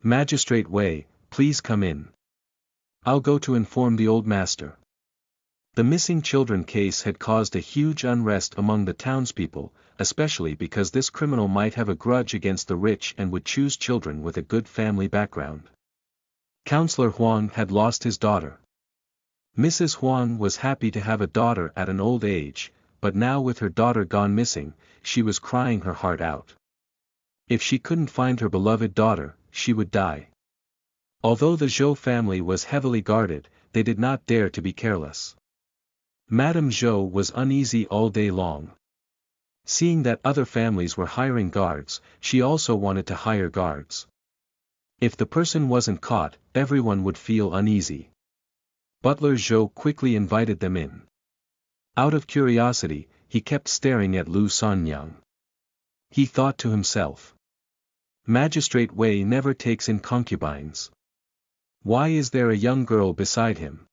Magistrate Wei, please come in. I'll go to inform the old master. The missing children case had caused a huge unrest among the townspeople, especially because this criminal might have a grudge against the rich and would choose children with a good family background. Counselor Huang had lost his daughter. Mrs. Huang was happy to have a daughter at an old age, but now with her daughter gone missing, she was crying her heart out. If she couldn't find her beloved daughter, she would die. Although the Zhou family was heavily guarded, they did not dare to be careless. Madame Zhou was uneasy all day long. Seeing that other families were hiring guards, she also wanted to hire guards. If the person wasn't caught, everyone would feel uneasy. Butler Zhou quickly invited them in. Out of curiosity, he kept staring at Lu Sanyang. He thought to himself. Magistrate Wei never takes in concubines. Why is there a young girl beside him?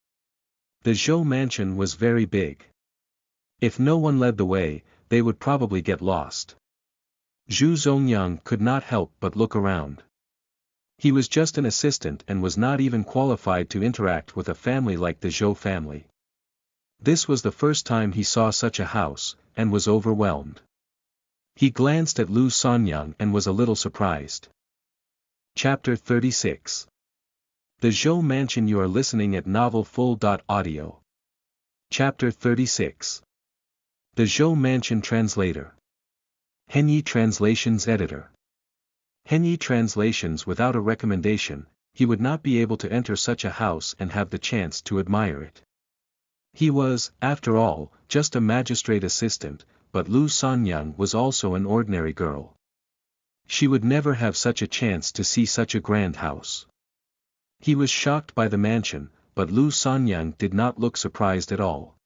The Zhou mansion was very big. If no one led the way, they would probably get lost. Zhu Zongyang could not help but look around. He was just an assistant and was not even qualified to interact with a family like the Zhou family. This was the first time he saw such a house, and was overwhelmed. He glanced at Lu Sanyang and was a little surprised. Chapter 36. The Zhou Mansion. You are listening at novelfull.audio. Chapter 36. The Zhou Mansion. Translator. Henyi Translations Editor. Henyi Translations. Without a recommendation, he would not be able to enter such a house and have the chance to admire it. He was, after all, just a magistrate assistant, but Lu Sanyang was also an ordinary girl. She would never have such a chance to see such a grand house. He was shocked by the mansion, but Lu Sanyang did not look surprised at all.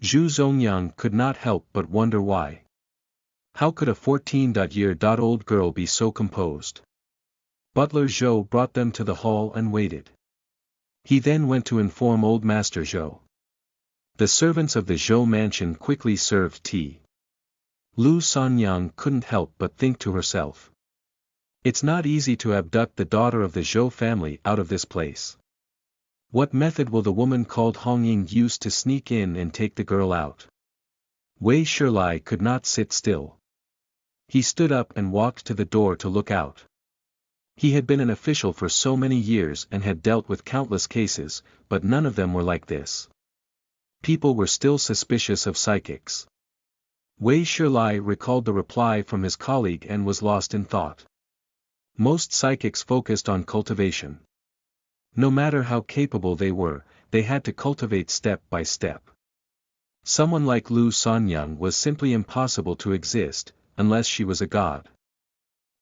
Zhu Zongyang could not help but wonder why. How could a 14-year-old girl be so composed? Butler Zhou brought them to the hall and waited. He then went to inform Old Master Zhou. The servants of the Zhou mansion quickly served tea. Lu Sanyang couldn't help but think to herself. It's not easy to abduct the daughter of the Zhou family out of this place. What method will the woman called Hong Ying use to sneak in and take the girl out? Wei Shilai could not sit still. He stood up and walked to the door to look out. He had been an official for so many years and had dealt with countless cases, but none of them were like this. People were still suspicious of psychics. Wei Shilai recalled the reply from his colleague and was lost in thought. Most psychics focused on cultivation. No matter how capable they were, they had to cultivate step by step. Someone like Lu Sanyang was simply impossible to exist, unless she was a god.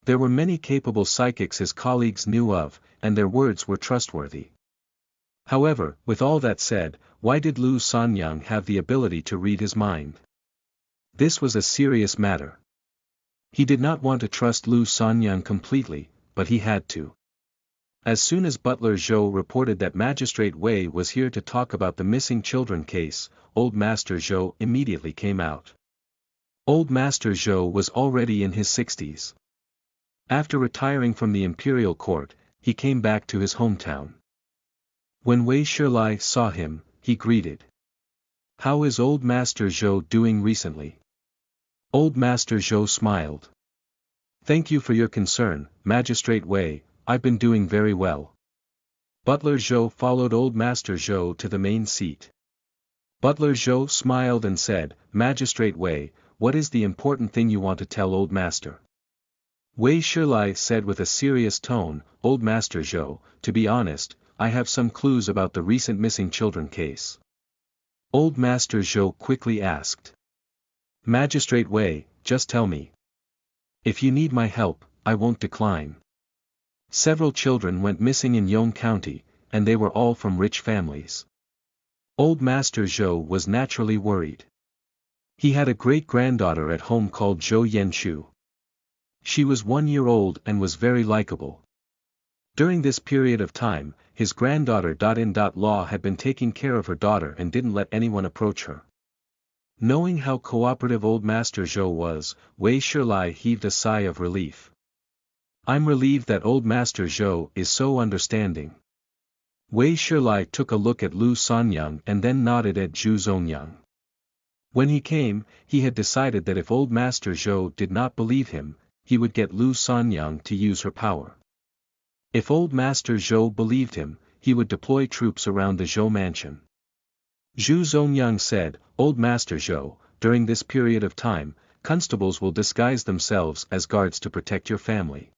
There were many capable psychics his colleagues knew of, and their words were trustworthy. However, with all that said, why did Lu Sanyang have the ability to read his mind? This was a serious matter. He did not want to trust Lu Sanyang completely, but he had to. As soon as Butler Zhou reported that Magistrate Wei was here to talk about the missing children case, Old Master Zhou immediately came out. Old Master Zhou was already in his 60s. After retiring from the imperial court, he came back to his hometown. When Wei Shilai saw him, he greeted. How is Old Master Zhou doing recently? Old Master Zhou smiled. Thank you for your concern, Magistrate Wei, I've been doing very well. Butler Zhou followed Old Master Zhou to the main seat. Butler Zhou smiled and said, Magistrate Wei, what is the important thing you want to tell Old Master? Wei Shilai said with a serious tone, Old Master Zhou, to be honest, I have some clues about the recent missing children case. Old Master Zhou quickly asked. Magistrate Wei, just tell me. If you need my help, I won't decline. Several children went missing in Yong County, and they were all from rich families. Old Master Zhou was naturally worried. He had a great-granddaughter at home called Zhou Yenshu. She was 1 year old and was very likable. During this period of time, his granddaughter Law had been taking care of her daughter and didn't let anyone approach her. Knowing how cooperative old Master Zhou was, Wei Shilai heaved a sigh of relief. I'm relieved that old Master Zhou is so understanding. Wei Shilai took a look at Lu Sanyang and then nodded at Zhu Zongyang. When he came, he had decided that if old Master Zhou did not believe him, he would get Lu Sanyang to use her power. If old Master Zhou believed him, he would deploy troops around the Zhou mansion. Zhu Zongyang said, Old Master Zhou, during this period of time, constables will disguise themselves as guards to protect your family.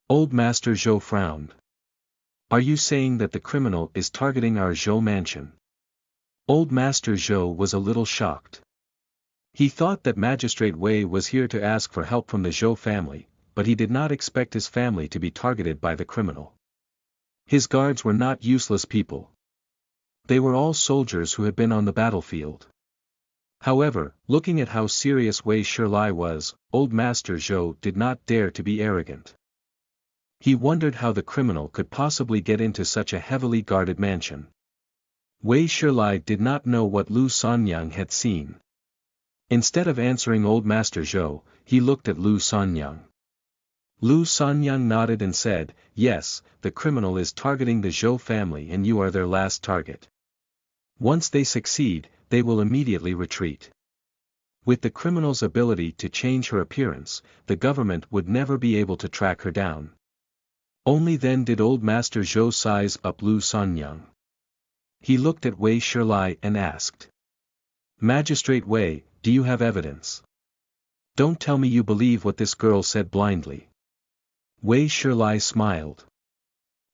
Old Master Zhou frowned. Are you saying that the criminal is targeting our Zhou mansion? Old Master Zhou was a little shocked. He thought that Magistrate Wei was here to ask for help from the Zhou family, but he did not expect his family to be targeted by the criminal. His guards were not useless people. They were all soldiers who had been on the battlefield. However, looking at how serious Wei Shilai was, old Master Zhou did not dare to be arrogant. He wondered how the criminal could possibly get into such a heavily guarded mansion. Wei Shilai did not know what Lu Sanyang had seen. Instead of answering old Master Zhou, he looked at Lu Sanyang. Lu Sanyang nodded and said, Yes, the criminal is targeting the Zhou family and you are their last target. Once they succeed, they will immediately retreat. With the criminal's ability to change her appearance, the government would never be able to track her down. Only then did old Master Zhou size up Lu Sanyang. He looked at Wei Shilai and asked. Magistrate Wei, do you have evidence? Don't tell me you believe what this girl said blindly. Wei Shilai smiled.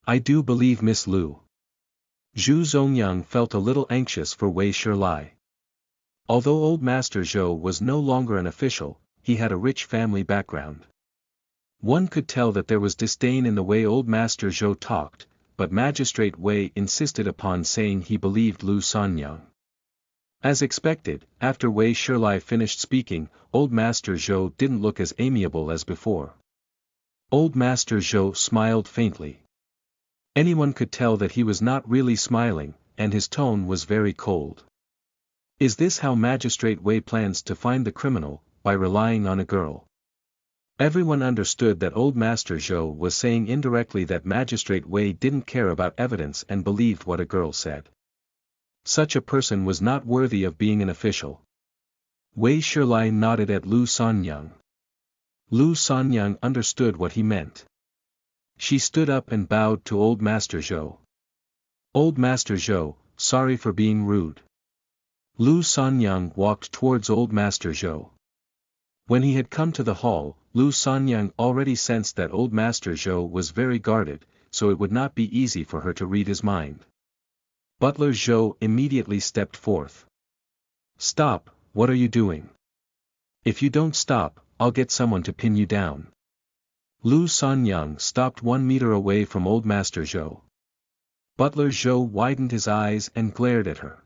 I do believe Miss Lu. Zhu Zongyang felt a little anxious for Wei Shilai. Although old Master Zhou was no longer an official, he had a rich family background. One could tell that there was disdain in the way old Master Zhou talked, but Magistrate Wei insisted upon saying he believed Lu Sanyang. As expected, after Wei Shilai finished speaking, old Master Zhou didn't look as amiable as before. Old Master Zhou smiled faintly. Anyone could tell that he was not really smiling, and his tone was very cold. Is this how Magistrate Wei plans to find the criminal, by relying on a girl? Everyone understood that old Master Zhou was saying indirectly that Magistrate Wei didn't care about evidence and believed what a girl said. Such a person was not worthy of being an official. Wei Shilai nodded at Lu Sanyang. Lu Sanyang understood what he meant. She stood up and bowed to old Master Zhou. Old Master Zhou, sorry for being rude. Lu Sanyang walked towards old Master Zhou. When he had come to the hall, Lu Sanyang already sensed that old Master Zhou was very guarded, so it would not be easy for her to read his mind. Butler Zhou immediately stepped forth. Stop, what are you doing? If you don't stop, I'll get someone to pin you down. Lu Sanyang stopped 1 meter away from old Master Zhou. Butler Zhou widened his eyes and glared at her.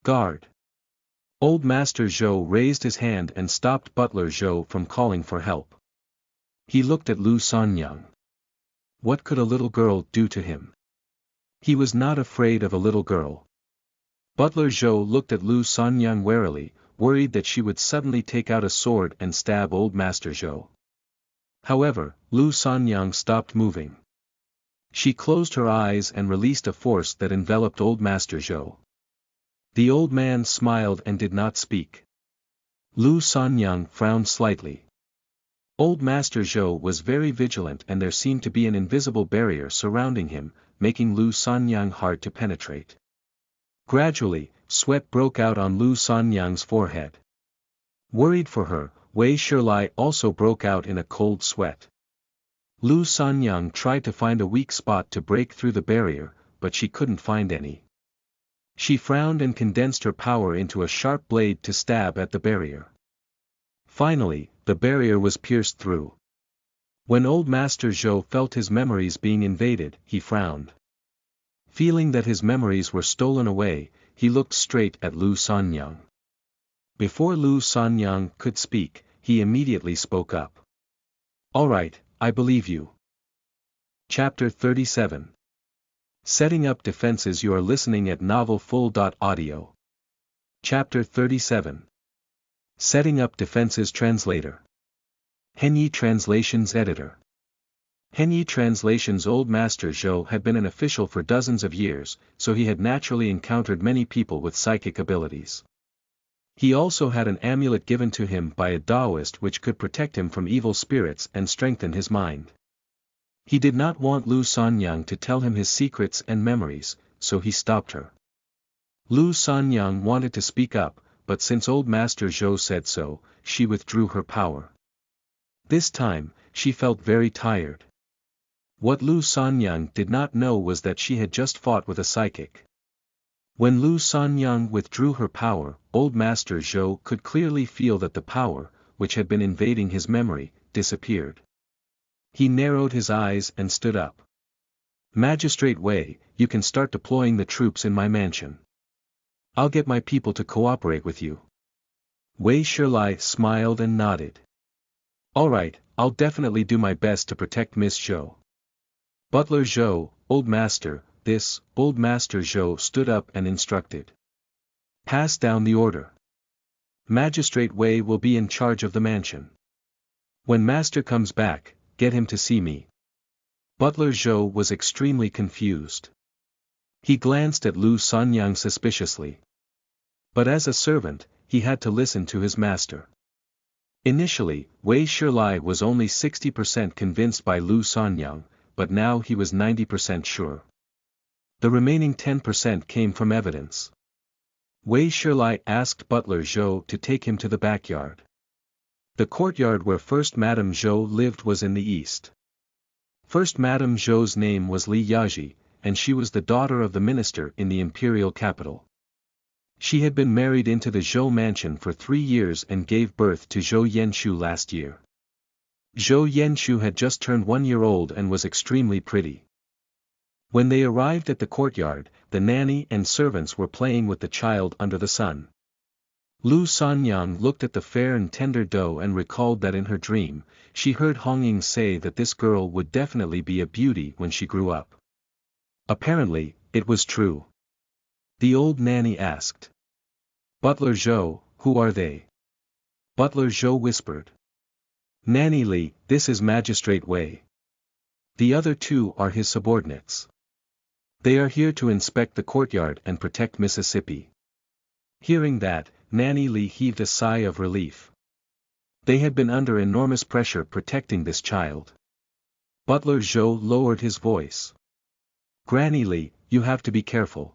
Guard! Old Master Zhou raised his hand and stopped Butler Zhou from calling for help. He looked at Lu Sanyang. What could a little girl do to him? He was not afraid of a little girl. Butler Zhou looked at Lu Sanyang warily, worried that she would suddenly take out a sword and stab old Master Zhou. However, Lu Sanyang stopped moving. She closed her eyes and released a force that enveloped old Master Zhou. The old man smiled and did not speak. Lu Sanyang frowned slightly. Old Master Zhou was very vigilant and there seemed to be an invisible barrier surrounding him, making Lu Sanyang hard to penetrate. Gradually, sweat broke out on Lu Sanyang's forehead. Worried for her, Wei Shilai also broke out in a cold sweat. Lu Sanyang tried to find a weak spot to break through the barrier, but she couldn't find any. She frowned and condensed her power into a sharp blade to stab at the barrier. Finally, the barrier was pierced through. When old Master Zhou felt his memories being invaded, he frowned. Feeling that his memories were stolen away, he looked straight at Lu Sanyang. Before Lu Sanyang could speak, he immediately spoke up. All right, I believe you. Chapter 37. Setting up defenses. You are listening at novelfull.audio. Chapter 37. Setting up defenses. Translator. Henyi Translations Editor. Henyi Translations. Old Master Zhou had been an official for dozens of years, so he had naturally encountered many people with psychic abilities. He also had an amulet given to him by a Taoist which could protect him from evil spirits and strengthen his mind. He did not want Lu Sanyang to tell him his secrets and memories, so he stopped her. Lu Sanyang wanted to speak up, but since old Master Zhou said so, she withdrew her power. This time, she felt very tired. What Lu Sanyang did not know was that she had just fought with a psychic. When Lu Sanyang withdrew her power, old Master Zhou could clearly feel that the power, which had been invading his memory, disappeared. He narrowed his eyes and stood up. Magistrate Wei, you can start deploying the troops in my mansion. I'll get my people to cooperate with you. Wei Shilai smiled and nodded. All right, I'll definitely do my best to protect Miss Zhou. Butler Zhou, old master, old Master Zhou stood up and instructed. Pass down the order. Magistrate Wei will be in charge of the mansion. When Master comes back, get him to see me. Butler Zhou was extremely confused. He glanced at Lu Sanyang suspiciously. But as a servant, he had to listen to his master. Initially, Wei Shilai was only 60% convinced by Lu Sanyang, but now he was 90% sure. The remaining 10% came from evidence. Wei Shilai asked Butler Zhou to take him to the backyard. The courtyard where First Madame Zhou lived was in the east. First Madame Zhou's name was Li Yaji, and she was the daughter of the minister in the imperial capital. She had been married into the Zhou mansion for 3 years and gave birth to Zhou Yenshu last year. Zhou Yenshu had just turned 1 year old and was extremely pretty. When they arrived at the courtyard, the nanny and servants were playing with the child under the sun. Lu Sanyang looked at the fair and tender doe and recalled that in her dream, she heard Hongying say that this girl would definitely be a beauty when she grew up. Apparently, it was true. The old nanny asked. Butler Zhou, who are they? Butler Zhou whispered. Nanny Li, this is Magistrate Wei. The other 2 are his subordinates. They are here to inspect the courtyard and protect Mississippi. Hearing that, Nanny Li heaved a sigh of relief. They had been under enormous pressure protecting this child. Butler Zhou lowered his voice. Granny Li, you have to be careful.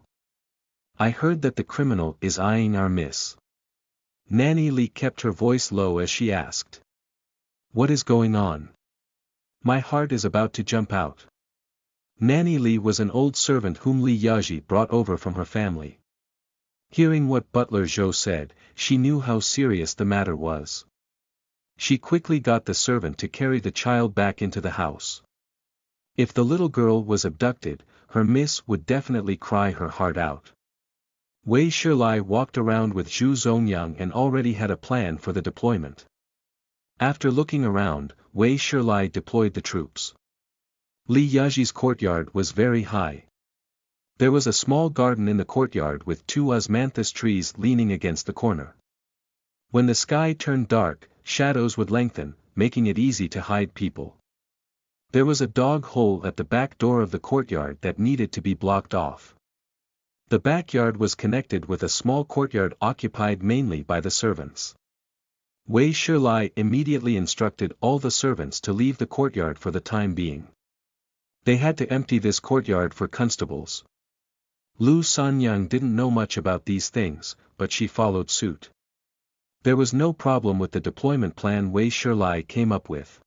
I heard that the criminal is eyeing our miss. Nanny Li kept her voice low as she asked. What is going on? My heart is about to jump out. Nanny Li was an old servant whom Li Yaji brought over from her family. Hearing what Butler Zhou said, she knew how serious the matter was. She quickly got the servant to carry the child back into the house. If the little girl was abducted, her miss would definitely cry her heart out. Wei Shilai walked around with Zhu Zongyang and already had a plan for the deployment. After looking around, Wei Shilai deployed the troops. Li Yaji's courtyard was very high. There was a small garden in the courtyard with 2 osmanthus trees leaning against the corner. When the sky turned dark, shadows would lengthen, making it easy to hide people. There was a dog hole at the back door of the courtyard that needed to be blocked off. The backyard was connected with a small courtyard occupied mainly by the servants. Wei Shilai immediately instructed all the servants to leave the courtyard for the time being. They had to empty this courtyard for constables. Lu Sanyang didn't know much about these things, but she followed suit. There was no problem with the deployment plan Wei Shilai came up with.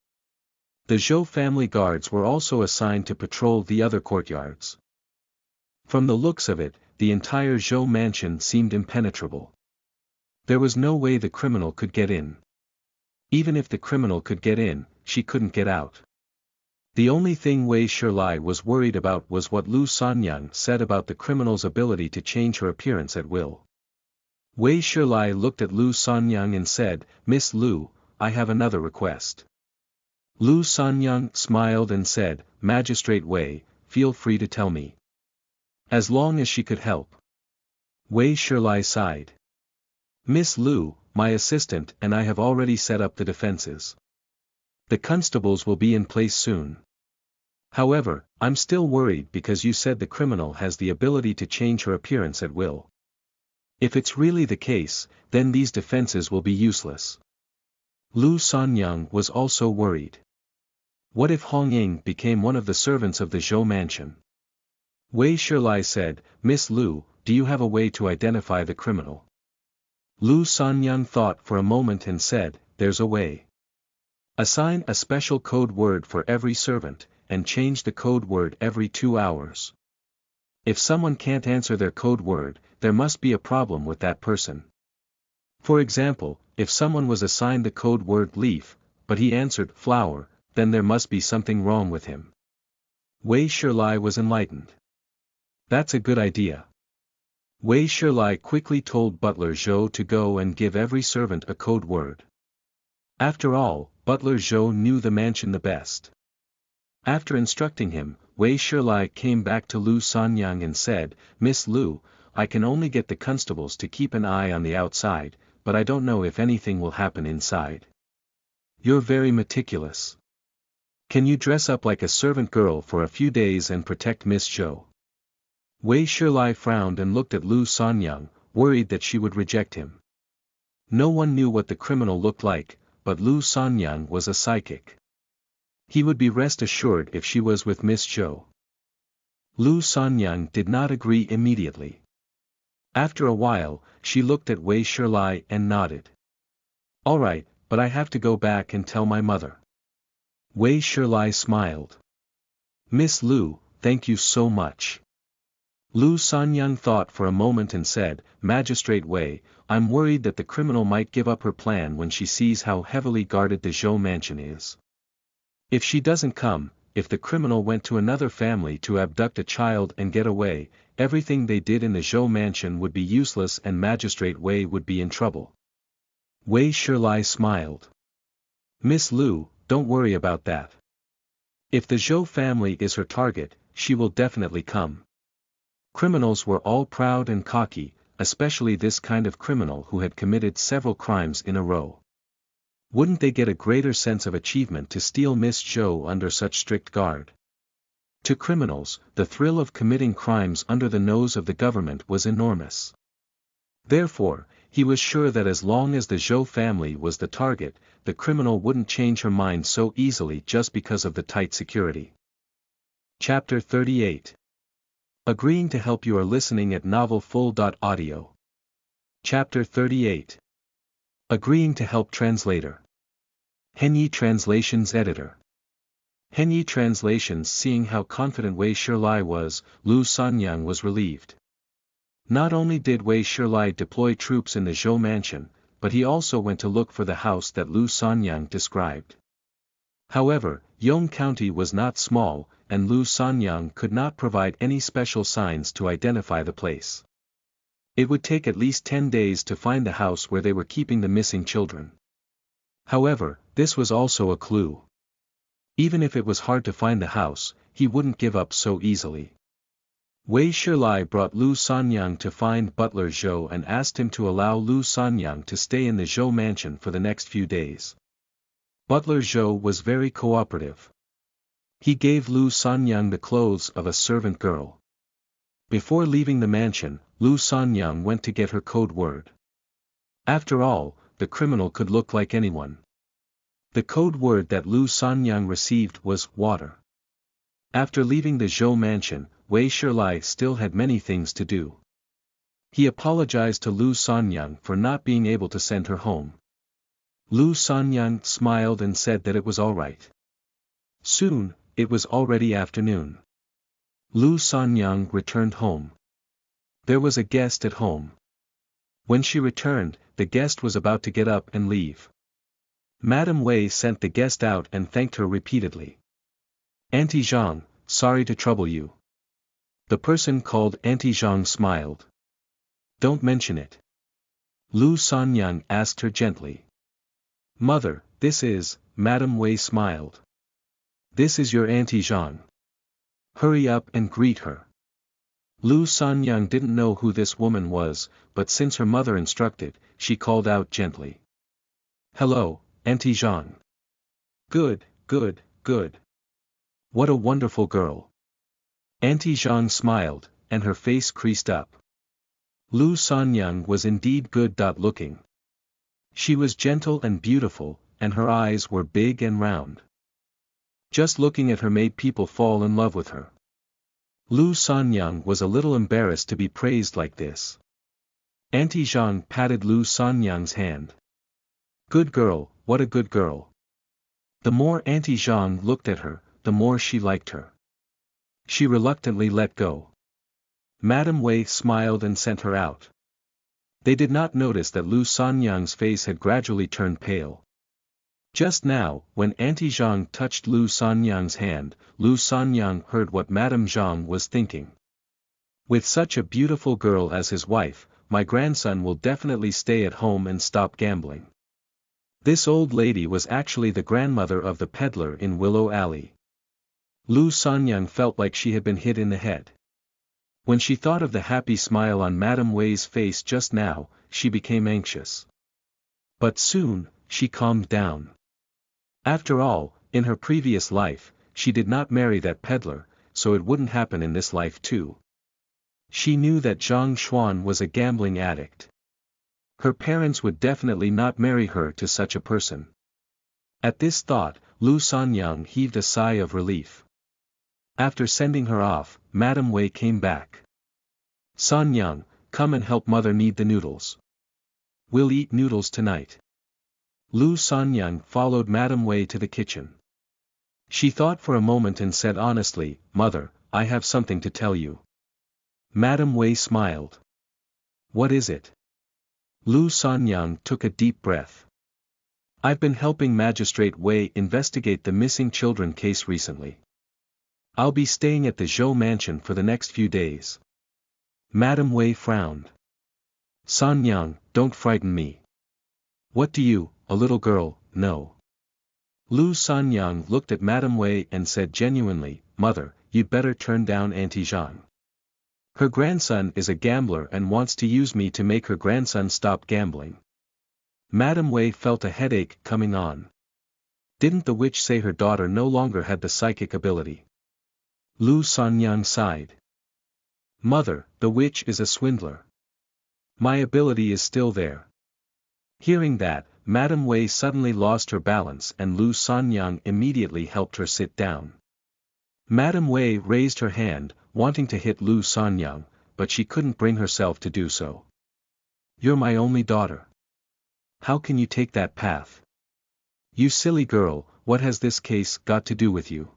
The Zhou family guards were also assigned to patrol the other courtyards. From the looks of it, the entire Zhou mansion seemed impenetrable. There was no way the criminal could get in. Even if the criminal could get in, she couldn't get out. The only thing Wei Shilai was worried about was what Lu Sanyang said about the criminal's ability to change her appearance at will. Wei Shilai looked at Lu Sanyang and said, Miss Lu, I have another request. Lu Sanyang smiled and said, Magistrate Wei, feel free to tell me. As long as she could help. Wei Shilai sighed. Miss Lu, my assistant and I have already set up the defenses. The constables will be in place soon. However, I'm still worried because you said the criminal has the ability to change her appearance at will. If it's really the case, then these defenses will be useless. Lu Sanyang was also worried. What if Hong Ying became one of the servants of the Zhou mansion? Wei Shilai said, Miss Lu, do you have a way to identify the criminal? Lu Sanyang thought for a moment and said, there's a way. Assign a special code word for every servant, and change the code word every 2 hours. If someone can't answer their code word, there must be a problem with that person. For example, if someone was assigned the code word leaf, but he answered flower, then there must be something wrong with him. Wei Shilai was enlightened. That's a good idea. Wei Shilai quickly told Butler Zhou to go and give every servant a code word. After all, Butler Zhou knew the mansion the best. After instructing him, Wei Shilai came back to Lu Sanyang and said, Miss Lu, I can only get the constables to keep an eye on the outside, but I don't know if anything will happen inside. You're very meticulous. Can you dress up like a servant girl for a few days and protect Miss Zhou? Wei Shilai frowned and looked at Lu Sanyang, worried that she would reject him. No one knew what the criminal looked like, but Lu Sanyang was a psychic. He would be rest assured if she was with Miss Zhou. Lu Sanyang did not agree immediately. After a while, she looked at Wei Shilai and nodded. All right, but I have to go back and tell my mother. Wei Shilai smiled. Miss Lu, thank you so much. Lu Sanyang thought for a moment and said, Magistrate Wei, I'm worried that the criminal might give up her plan when she sees how heavily guarded the Zhou mansion is. If she doesn't come, if the criminal went to another family to abduct a child and get away, everything they did in the Zhou mansion would be useless and Magistrate Wei would be in trouble. Wei Shilai smiled. Miss Lu, don't worry about that. If the Zhou family is her target, she will definitely come. Criminals were all proud and cocky, especially this kind of criminal who had committed several crimes in a row. Wouldn't they get a greater sense of achievement to steal Miss Zhou under such strict guard? To criminals, the thrill of committing crimes under the nose of the government was enormous. Therefore, he was sure that as long as the Zhou family was the target, the criminal wouldn't change her mind so easily just because of the tight security. Chapter 38. Agreeing to help. You are listening at novelfull.audio. Chapter 38. Agreeing to help. Translator. Henyi Translations Editor. Henyi Translations. Seeing how confident Wei Shilai was, Lu Sanyang was relieved. Not only did Wei Shilai deploy troops in the Zhou mansion, but he also went to look for the house that Lu Sanyang described. However, Yong County was not small, and Lu Sanyang could not provide any special signs to identify the place. It would take at least 10 days to find the house where they were keeping the missing children. However, this was also a clue. Even if it was hard to find the house, he wouldn't give up so easily. Wei Shilai brought Lu Sanyang to find Butler Zhou and asked him to allow Lu Sanyang to stay in the Zhou mansion for the next few days. Butler Zhou was very cooperative. He gave Lu Sanyang the clothes of a servant girl. Before leaving the mansion, Lu Sanyang went to get her code word. After all, the criminal could look like anyone. The code word that Lu Sanyang received was water. After leaving the Zhou mansion, Wei Shilai still had many things to do. He apologized to Lu Sanyang for not being able to send her home. Lu Sanyang smiled and said that it was all right. Soon, it was already afternoon. Lu Sanyang returned home. There was a guest at home. When she returned, the guest was about to get up and leave. Madame Wei sent the guest out and thanked her repeatedly. Auntie Zhang, sorry to trouble you. The person called Auntie Zhang smiled. Don't mention it. Lu Sanyang asked her gently. Mother, this is, Madame Wei smiled. This is your Auntie Zhang. Hurry up and greet her. Lu Sanyang didn't know who this woman was, but since her mother instructed, she called out gently. Hello, Auntie Zhang. Good, good, good. What a wonderful girl. Auntie Zhang smiled, and her face creased up. Lu Sanyang was indeed good looking. She was gentle and beautiful, and her eyes were big and round. Just looking at her made people fall in love with her. Lu Sanyang was a little embarrassed to be praised like this. Auntie Zhang patted Lu Sanyang's hand. Good girl, what a good girl. The more Auntie Zhang looked at her, the more she liked her. She reluctantly let go. Madame Wei smiled and sent her out. They did not notice that Lu Sanyang's face had gradually turned pale. Just now, when Auntie Zhang touched Lu Sanyang's hand, Lu Sanyang heard what Madame Zhang was thinking. With such a beautiful girl as his wife, my grandson will definitely stay at home and stop gambling. This old lady was actually the grandmother of the peddler in Willow Alley. Lu Sanyang felt like she had been hit in the head. When she thought of the happy smile on Madame Wei's face just now, she became anxious. But soon, she calmed down. After all, in her previous life, she did not marry that peddler, so it wouldn't happen in this life too. She knew that Zhang Xuan was a gambling addict. Her parents would definitely not marry her to such a person. At this thought, Lu Sanyang heaved a sigh of relief. After sending her off, Madame Wei came back. Sanyang, come and help mother knead the noodles. We'll eat noodles tonight. Lu Sanyang followed Madame Wei to the kitchen. She thought for a moment and said honestly, Mother, I have something to tell you. Madame Wei smiled. What is it? Lu Sanyang took a deep breath. I've been helping Magistrate Wei investigate the missing children case recently. I'll be staying at the Zhou mansion for the next few days. Madame Wei frowned. Sanyang, don't frighten me. What do you, a little girl, know? Lu Sanyang looked at Madame Wei and said genuinely, Mother, you'd better turn down Auntie Zhang. Her grandson is a gambler and wants to use me to make her grandson stop gambling. Madame Wei felt a headache coming on. Didn't the witch say her daughter no longer had the psychic ability? Lu Sanyang sighed. Mother, the witch is a swindler. My ability is still there. Hearing that, Madame Wei suddenly lost her balance and Lu Sanyang immediately helped her sit down. Madame Wei raised her hand, wanting to hit Lu Sanyang, but she couldn't bring herself to do so. You're my only daughter. How can you take that path? You silly girl, what has this case got to do with you?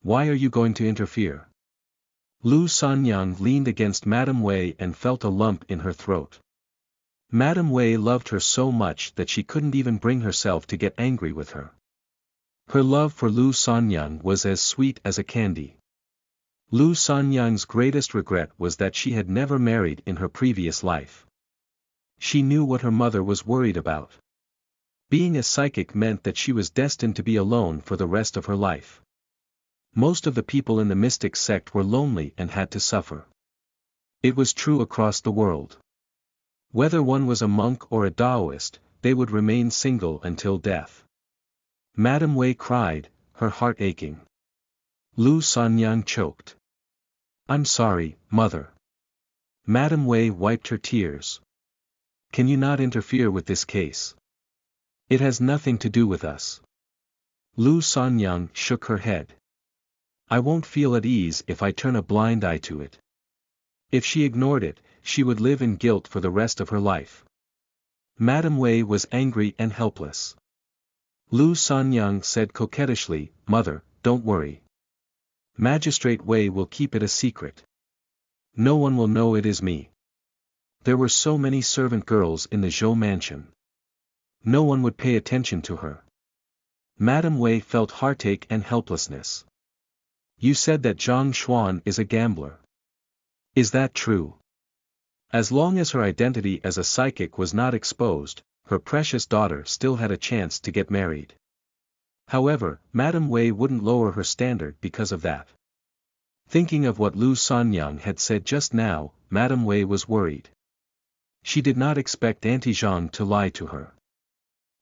Why are you going to interfere? Lu Sanyang leaned against Madame Wei and felt a lump in her throat. Madame Wei loved her so much that she couldn't even bring herself to get angry with her. Her love for Lu Sanyang was as sweet as a candy. Lu Sanyang's greatest regret was that she had never married in her previous life. She knew what her mother was worried about. Being a psychic meant that she was destined to be alone for the rest of her life. Most of the people in the mystic sect were lonely and had to suffer. It was true across the world. Whether one was a monk or a Taoist, they would remain single until death. Madame Wei cried, her heart aching. Lu Sanyang choked. I'm sorry, Mother. Madame Wei wiped her tears. Can you not interfere with this case? It has nothing to do with us. Lu Sanyang shook her head. I won't feel at ease if I turn a blind eye to it. If she ignored it, she would live in guilt for the rest of her life. Madame Wei was angry and helpless. Lu Sanyang said coquettishly, Mother, don't worry. Magistrate Wei will keep it a secret. No one will know it is me. There were so many servant girls in the Zhou mansion. No one would pay attention to her. Madame Wei felt heartache and helplessness. You said that Zhang Xuan is a gambler. Is that true? As long as her identity as a psychic was not exposed, her precious daughter still had a chance to get married. However, Madame Wei wouldn't lower her standard because of that. Thinking of what Lu Sanyang had said just now, Madame Wei was worried. She did not expect Auntie Zhang to lie to her.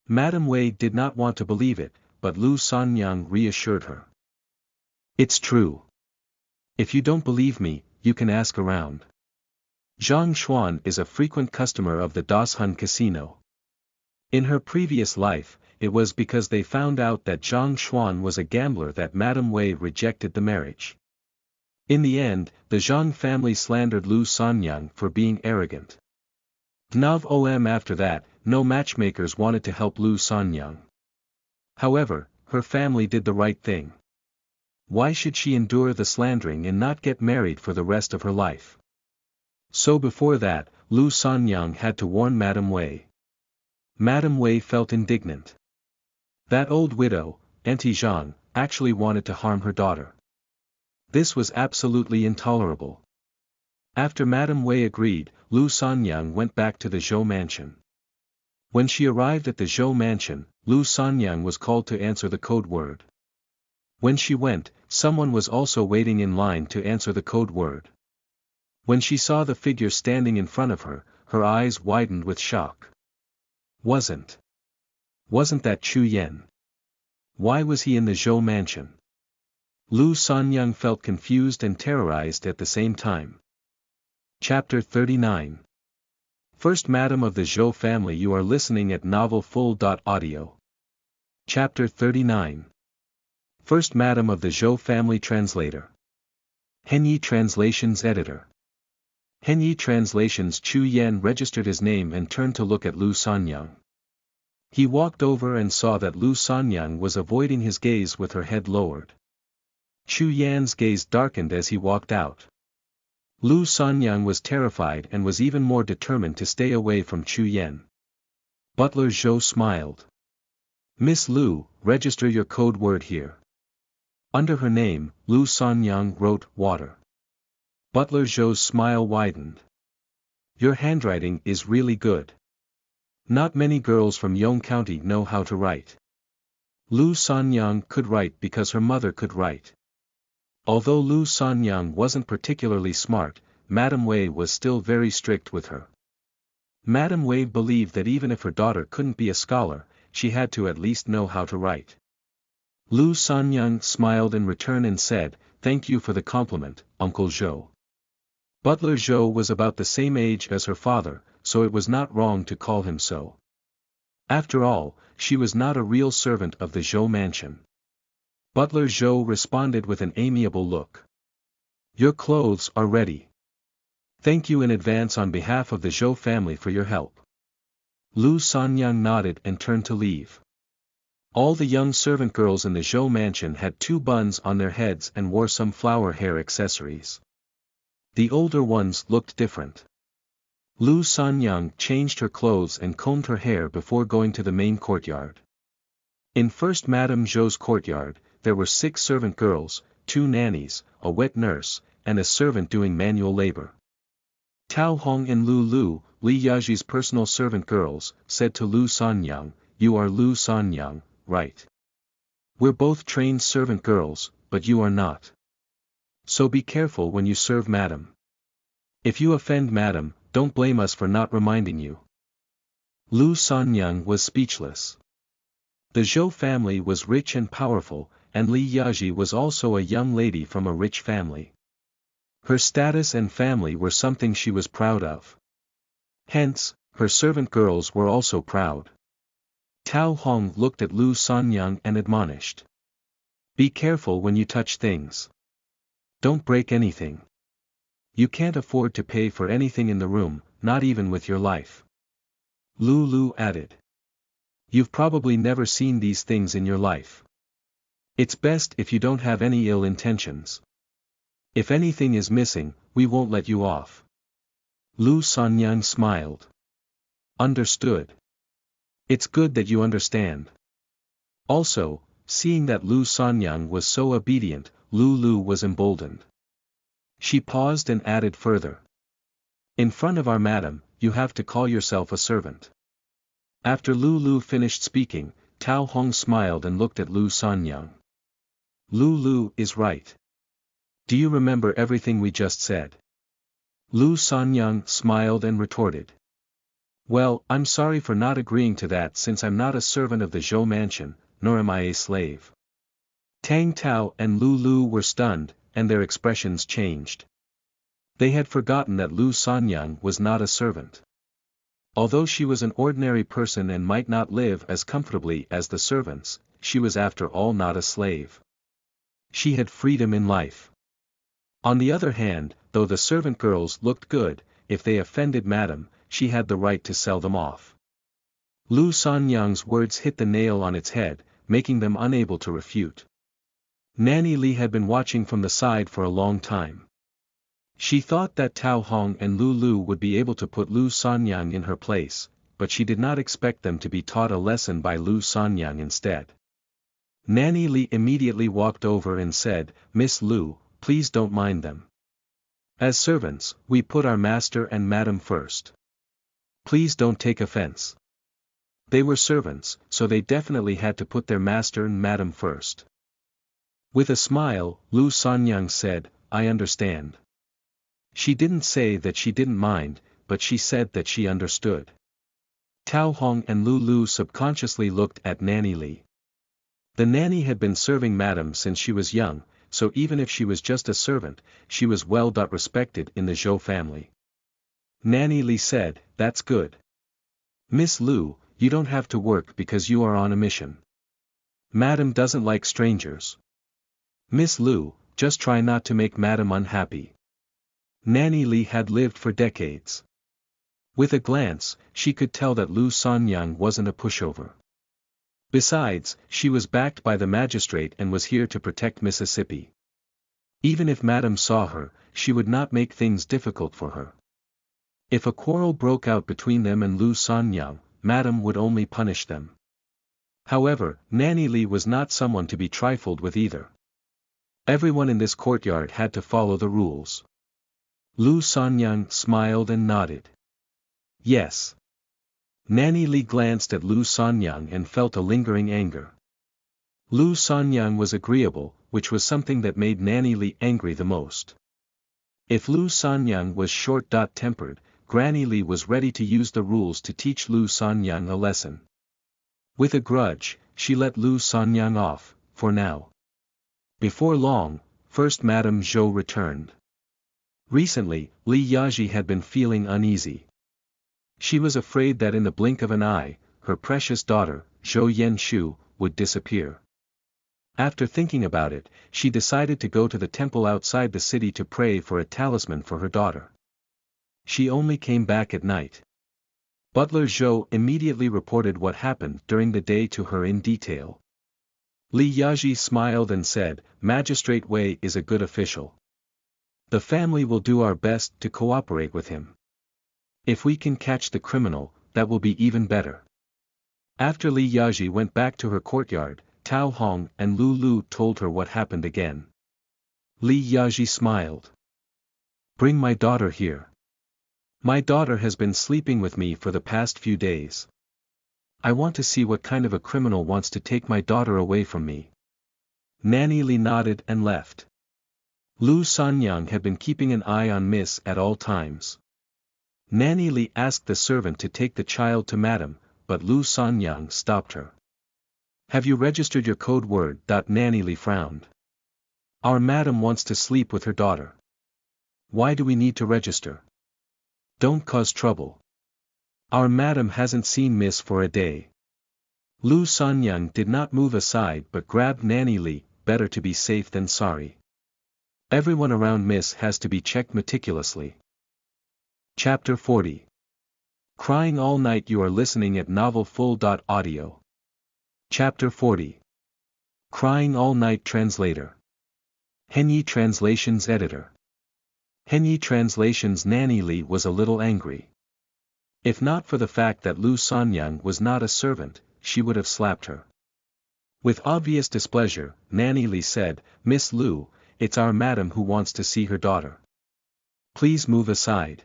Madame Wei did not want to believe it, but Lu Sanyang reassured her. It's true. If you don't believe me, you can ask around. Zhang Xuan is a frequent customer of the Dashun Casino. In her previous life, it was because they found out that Zhang Xuan was a gambler that Madame Wei rejected the marriage. In the end, the Zhang family slandered Lu Sanyang for being arrogant. After that, no matchmakers wanted to help Lu Sanyang. However, her family did the right thing. Why should she endure the slandering and not get married for the rest of her life? So before that, Lu Sanyang had to warn Madame Wei. Madame Wei felt indignant. That old widow, Auntie Zhang, actually wanted to harm her daughter. This was absolutely intolerable. After Madame Wei agreed, Lu Sanyang went back to the Zhou mansion. When she arrived at the Zhou mansion, Lu Sanyang was called to answer the code word. When she went, someone was also waiting in line to answer the code word. When she saw the figure standing in front of her, her eyes widened with shock. Wasn't that Chu Yan? Why was he in the Zhou mansion? Lu Sanyang felt confused and terrorized at the same time. Chapter 39. First Madam of the Zhou family. You are listening at novelfull.audio. Chapter 39. First Madam of the Zhou family. Translator. Henyi Translations Editor. Henyi Translations. Chu Yan registered his name and turned to look at Lu Sanyang. He walked over and saw that Lu Sanyang was avoiding his gaze with her head lowered. Chu Yan's gaze darkened as he walked out. Lu Sanyang was terrified and was even more determined to stay away from Chu Yan. Butler Zhou smiled. Miss Lu, register your code word here. Under her name, Lu Sanyang wrote, water. Butler Zhou's smile widened. Your handwriting is really good. Not many girls from Yong County know how to write. Lu Sanyang could write because her mother could write. Although Lu Sanyang wasn't particularly smart, Madame Wei was still very strict with her. Madame Wei believed that even if her daughter couldn't be a scholar, she had to at least know how to write. Lu Sanyang smiled in return and said, thank you for the compliment, Uncle Zhou. Butler Zhou was about the same age as her father, so it was not wrong to call him so. After all, she was not a real servant of the Zhou mansion. Butler Zhou responded with an amiable look. Your clothes are ready. Thank you in advance on behalf of the Zhou family for your help. Lu Sanyang nodded and turned to leave. All the young servant girls in the Zhou mansion had 2 buns on their heads and wore some flower hair accessories. The older ones looked different. Lu Sanyang changed her clothes and combed her hair before going to the main courtyard. In First Madame Zhou's courtyard, there were 6 servant girls, 2 nannies, a wet nurse, and a servant doing manual labor. Tao Hong and Lu Lu, Li Yaji's personal servant girls, said to Lu Sanyang, you are Lu Sanyang, right? We're both trained servant girls, but you are not. So be careful when you serve Madam. If you offend Madam, don't blame us for not reminding you. Lu Sanyang was speechless. The Zhou family was rich and powerful, and Li Yaji was also a young lady from a rich family. Her status and family were something she was proud of. Hence, her servant girls were also proud. Tao Hong looked at Lu Sanyang and admonished. Be careful when you touch things. Don't break anything. You can't afford to pay for anything in the room, not even with your life. Lu Lu added. You've probably never seen these things in your life. It's best if you don't have any ill intentions. If anything is missing, we won't let you off. Lu Sanyang smiled. Understood. It's good that you understand. Also, seeing that Lu Sanyang was so obedient, Lu Lu was emboldened. She paused and added further. In front of our madam, you have to call yourself a servant. After Lu Lu finished speaking, Tao Hong smiled and looked at Lu Sanyang. Lu Lu is right. Do you remember everything we just said? Lu Sanyang smiled and retorted. Well, I'm sorry for not agreeing to that since I'm not a servant of the Zhou mansion, nor am I a slave. Tang Tao and Lu Lu were stunned, and their expressions changed. They had forgotten that Lu Sanyang was not a servant. Although she was an ordinary person and might not live as comfortably as the servants, she was after all not a slave. She had freedom in life. On the other hand, though the servant girls looked good, if they offended madam, she had the right to sell them off. Lu Sanyang's words hit the nail on its head, making them unable to refute. Nanny Li had been watching from the side for a long time. She thought that Tao Hong and Lu Lu would be able to put Lu Sanyang in her place, but she did not expect them to be taught a lesson by Lu Sanyang instead. Nanny Li immediately walked over and said, "Miss Lu, please don't mind them. As servants, we put our master and madam first. Please don't take offense. They were servants, so they definitely had to put their master and madam first." With a smile, Lu Sanyang said, "I understand." She didn't say that she didn't mind, but she said that she understood. Tao Hong and Lu Lu subconsciously looked at Nanny Li. The nanny had been serving madam since she was young, so even if she was just a servant, she was well respected in the Zhou family. Nanny Li said, "That's good. Miss Lu, you don't have to work because you are on a mission. Madam doesn't like strangers. Miss Lu, just try not to make madam unhappy." Nanny Li had lived for decades. With a glance, she could tell that Lu Sanyang wasn't a pushover. Besides, she was backed by the magistrate and was here to protect Mississippi. Even if madam saw her, she would not make things difficult for her. If a quarrel broke out between them and Lu Sanyang, madam would only punish them. However, Nanny Li was not someone to be trifled with either. Everyone in this courtyard had to follow the rules. Lu Sanyang smiled and nodded. Yes. Nanny Li glanced at Lu Sanyang and felt a lingering anger. Lu Sanyang was agreeable, which was something that made Nanny Li angry the most. If Lu Sanyang was short-tempered, Granny Li was ready to use the rules to teach Lu Sanyang a lesson. With a grudge, she let Lu Sanyang off, for now. Before long, First Madame Zhou returned. Recently, Li Yaji had been feeling uneasy. She was afraid that in the blink of an eye, her precious daughter, Zhou Yenshu, would disappear. After thinking about it, she decided to go to the temple outside the city to pray for a talisman for her daughter. She only came back at night. Butler Zhou immediately reported what happened during the day to her in detail. Li Yaji smiled and said, "Magistrate Wei is a good official. The family will do our best to cooperate with him. If we can catch the criminal, that will be even better." After Li Yaji went back to her courtyard, Tao Hong and Lu Lu told her what happened again. Li Yaji smiled. "Bring my daughter here. My daughter has been sleeping with me for the past few days. I want to see what kind of a criminal wants to take my daughter away from me." Nanny Li nodded and left. Lu Sanyang had been keeping an eye on Miss at all times. Nanny Li asked the servant to take the child to madam, but Lu Sanyang stopped her. "Have you registered your code word?" Nanny Li frowned. "Our madam wants to sleep with her daughter. Why do we need to register? Don't cause trouble. Our madam hasn't seen Miss for a day." Lu Sanyang did not move aside but grabbed Nanny Li, better to be safe than sorry. Everyone around Miss has to be checked meticulously. Chapter 40. Crying All Night. You are listening at novelfull.audio. Chapter 40. Crying All Night. Translator. Henyi Translations Editor. Henyi Translations. Nanny Li was a little angry. If not for the fact that Lu Sanyang was not a servant, she would have slapped her. With obvious displeasure, Nanny Li said, "Miss Lu, it's our madam who wants to see her daughter. Please move aside."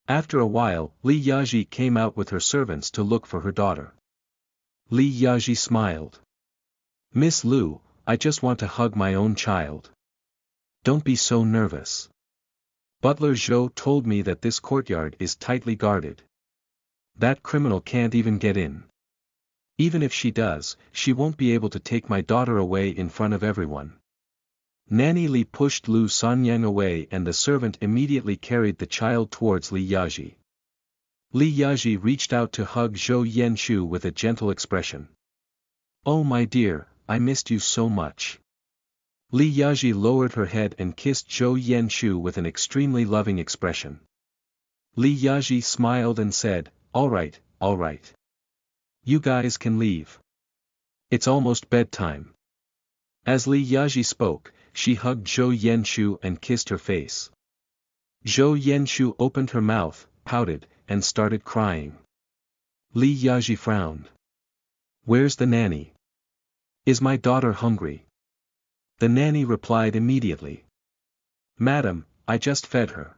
After a while, Li Yaji came out with her servants to look for her daughter. Li Yaji smiled. Miss Lu, I just want to hug my own child. Don't be so nervous. Butler Zhou told me that this courtyard is tightly guarded. That criminal can't even get in. Even if she does, she won't be able to take my daughter away in front of everyone. Nanny Li pushed Lu Sanyang away and the servant immediately carried the child towards Li Yaji. Li Yaji reached out to hug Zhou Yenshu with a gentle expression. Oh my dear, I missed you so much. Li Yaji lowered her head and kissed Zhou Yenshu with an extremely loving expression. Li Yaji smiled and said, all right. You guys can leave. It's almost bedtime. As Li Yaji spoke, she hugged Zhou Yenshu and kissed her face. Zhou Yenshu opened her mouth, pouted, and started crying. Li Yaji frowned. Where's the nanny? Is my daughter hungry? The nanny replied immediately. Madam, I just fed her.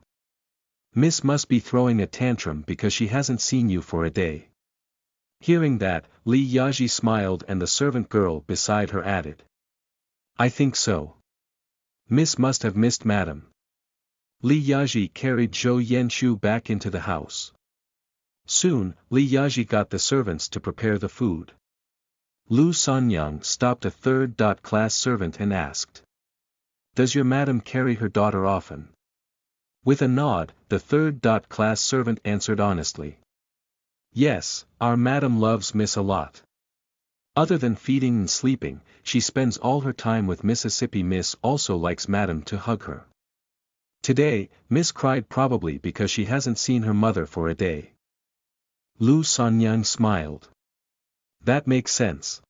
Miss must be throwing a tantrum because she hasn't seen you for a day. Hearing that, Li Yaji smiled and the servant girl beside her added. I think so. Miss must have missed Madam. Li Yaji carried Zhou Yenshu back into the house. Soon, Li Yaji got the servants to prepare the food. Lu Sanyang stopped a third-class servant and asked. Does your madam carry her daughter often? With a nod, the third-class servant answered honestly. Yes, our madam loves Miss a lot. Other than feeding and sleeping, she spends all her time with Mississippi. Miss also likes madam to hug her. Today, Miss cried probably because she hasn't seen her mother for a day. Lu Sanyang smiled. That makes sense.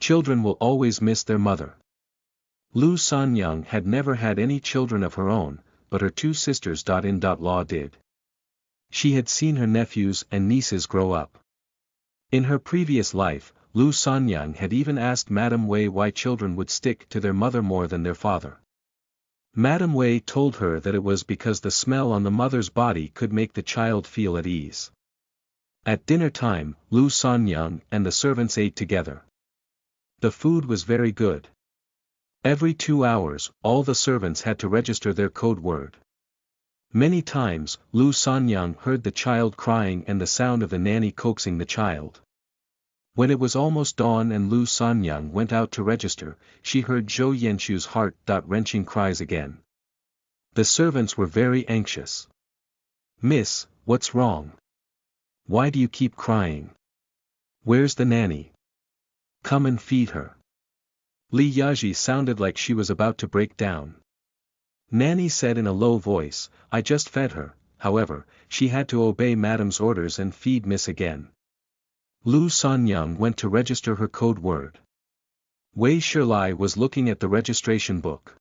Children will always miss their mother. Lu Sanyang had never had any children of her own, but her two sisters. Law did. She had seen her nephews and nieces grow up. In her previous life, Lu Sanyang had even asked Madame Wei why children would stick to their mother more than their father. Madame Wei told her that it was because the smell on the mother's body could make the child feel at ease. At dinner time, Lu Sanyang and the servants ate together. The food was very good. Every 2 hours, all the servants had to register their code word. Many times, Lu Sanyang heard the child crying and the sound of the nanny coaxing the child. When it was almost dawn and Lu Sanyang went out to register, she heard Zhou Yenshu's heart-wrenching cries again. The servants were very anxious. Miss, what's wrong? Why do you keep crying? Where's the nanny? Come and feed her. Li Yaji sounded like she was about to break down. Nanny said in a low voice, I just fed her. However, she had to obey Madam's orders and feed Miss again. Lu Sanyang went to register her code word. Wei Shilai was looking at the registration book.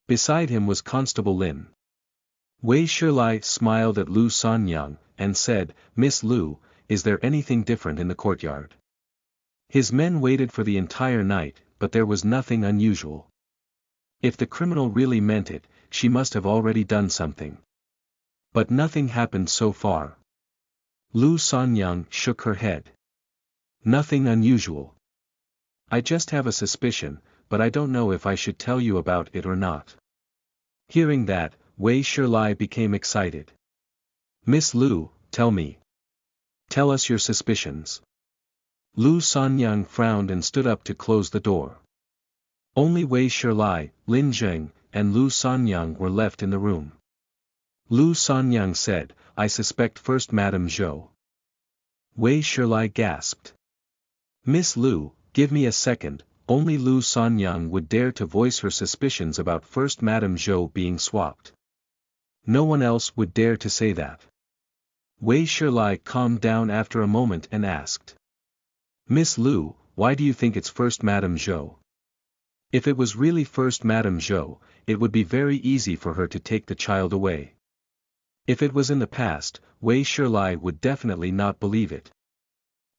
Beside him was Constable Lin. Wei Shilai smiled at Lu Sanyang, and said, Miss Lu, is there anything different in the courtyard? His men waited for the entire night, but there was nothing unusual. If the criminal really meant it, she must have already done something. But nothing happened so far. Lu Sanyang shook her head. Nothing unusual. I just have a suspicion, but I don't know if I should tell you about it or not. Hearing that, Wei Shilai became excited. Miss Lu, tell me. Tell us your suspicions. Lu Sanyang frowned and stood up to close the door. Only Wei Shilai, Lin Zheng, and Lu Sanyang were left in the room. Lu Sanyang said, I suspect first Madame Zhou. Wei Shilai gasped. Miss Lu, give me a second. Only Lu Sanyang would dare to voice her suspicions about first Madame Zhou being swapped. No one else would dare to say that. Wei Shilai calmed down after a moment and asked. Miss Lu, why do you think it's first Madame Zhou? If it was really first Madame Zhou, it would be very easy for her to take the child away. If it was in the past, Wei Shilai would definitely not believe it.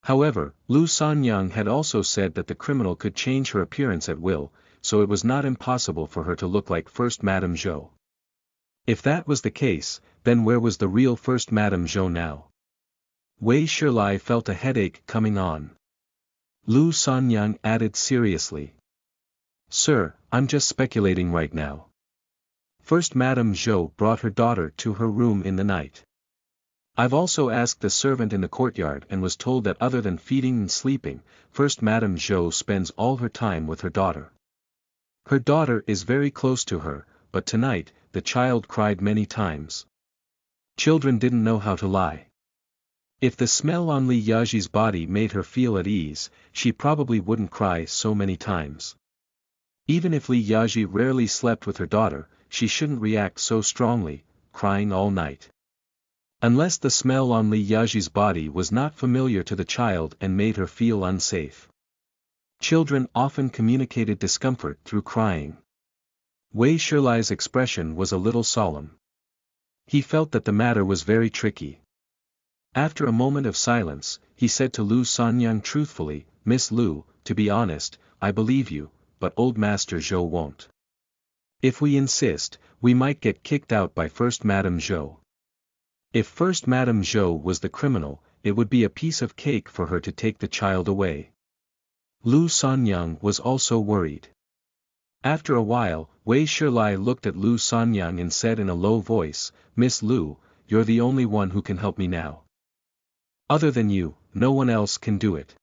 However, Lu Sanyang had also said that the criminal could change her appearance at will, so it was not impossible for her to look like first Madame Zhou. If that was the case, then where was the real First Madame Zhou now? Wei Shilai felt a headache coming on. Lu Sanyang added seriously. Sir, I'm just speculating right now. First Madame Zhou brought her daughter to her room in the night. I've also asked the servant in the courtyard and was told that other than feeding and sleeping, First Madame Zhou spends all her time with her daughter. Her daughter is very close to her, but tonight, the child cried many times. Children didn't know how to lie. If the smell on Li Yaji's body made her feel at ease, she probably wouldn't cry so many times. Even if Li Yaji rarely slept with her daughter, she shouldn't react so strongly, crying all night. Unless the smell on Li Yaji's body was not familiar to the child and made her feel unsafe. Children often communicated discomfort through crying. Wei Shilai's expression was a little solemn. He felt that the matter was very tricky. After a moment of silence, he said to Lu Sanyang truthfully, Miss Lu, to be honest, I believe you, but old Master Zhou won't. If we insist, we might get kicked out by First Madame Zhou. If First Madame Zhou was the criminal, it would be a piece of cake for her to take the child away. Lu Sanyang was also worried. After a while, Wei Shilai looked at Lu Sanyang and said in a low voice, Miss Lu, you're the only one who can help me now. Other than you, no one else can do it.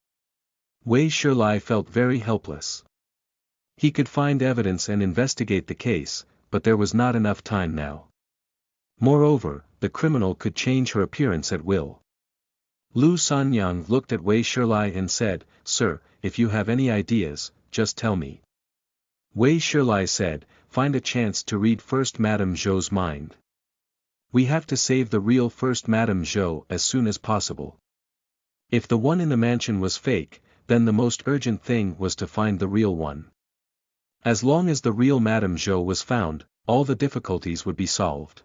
Wei Shilai felt very helpless. He could find evidence and investigate the case, but there was not enough time now. Moreover, the criminal could change her appearance at will. Lu Sanyang looked at Wei Shilai and said, Sir, if you have any ideas, just tell me. Wei Shilai said, find a chance to read First Madame Zhou's mind. We have to save the real First Madame Zhou as soon as possible. If the one in the mansion was fake, then the most urgent thing was to find the real one. As long as the real Madame Zhou was found, all the difficulties would be solved.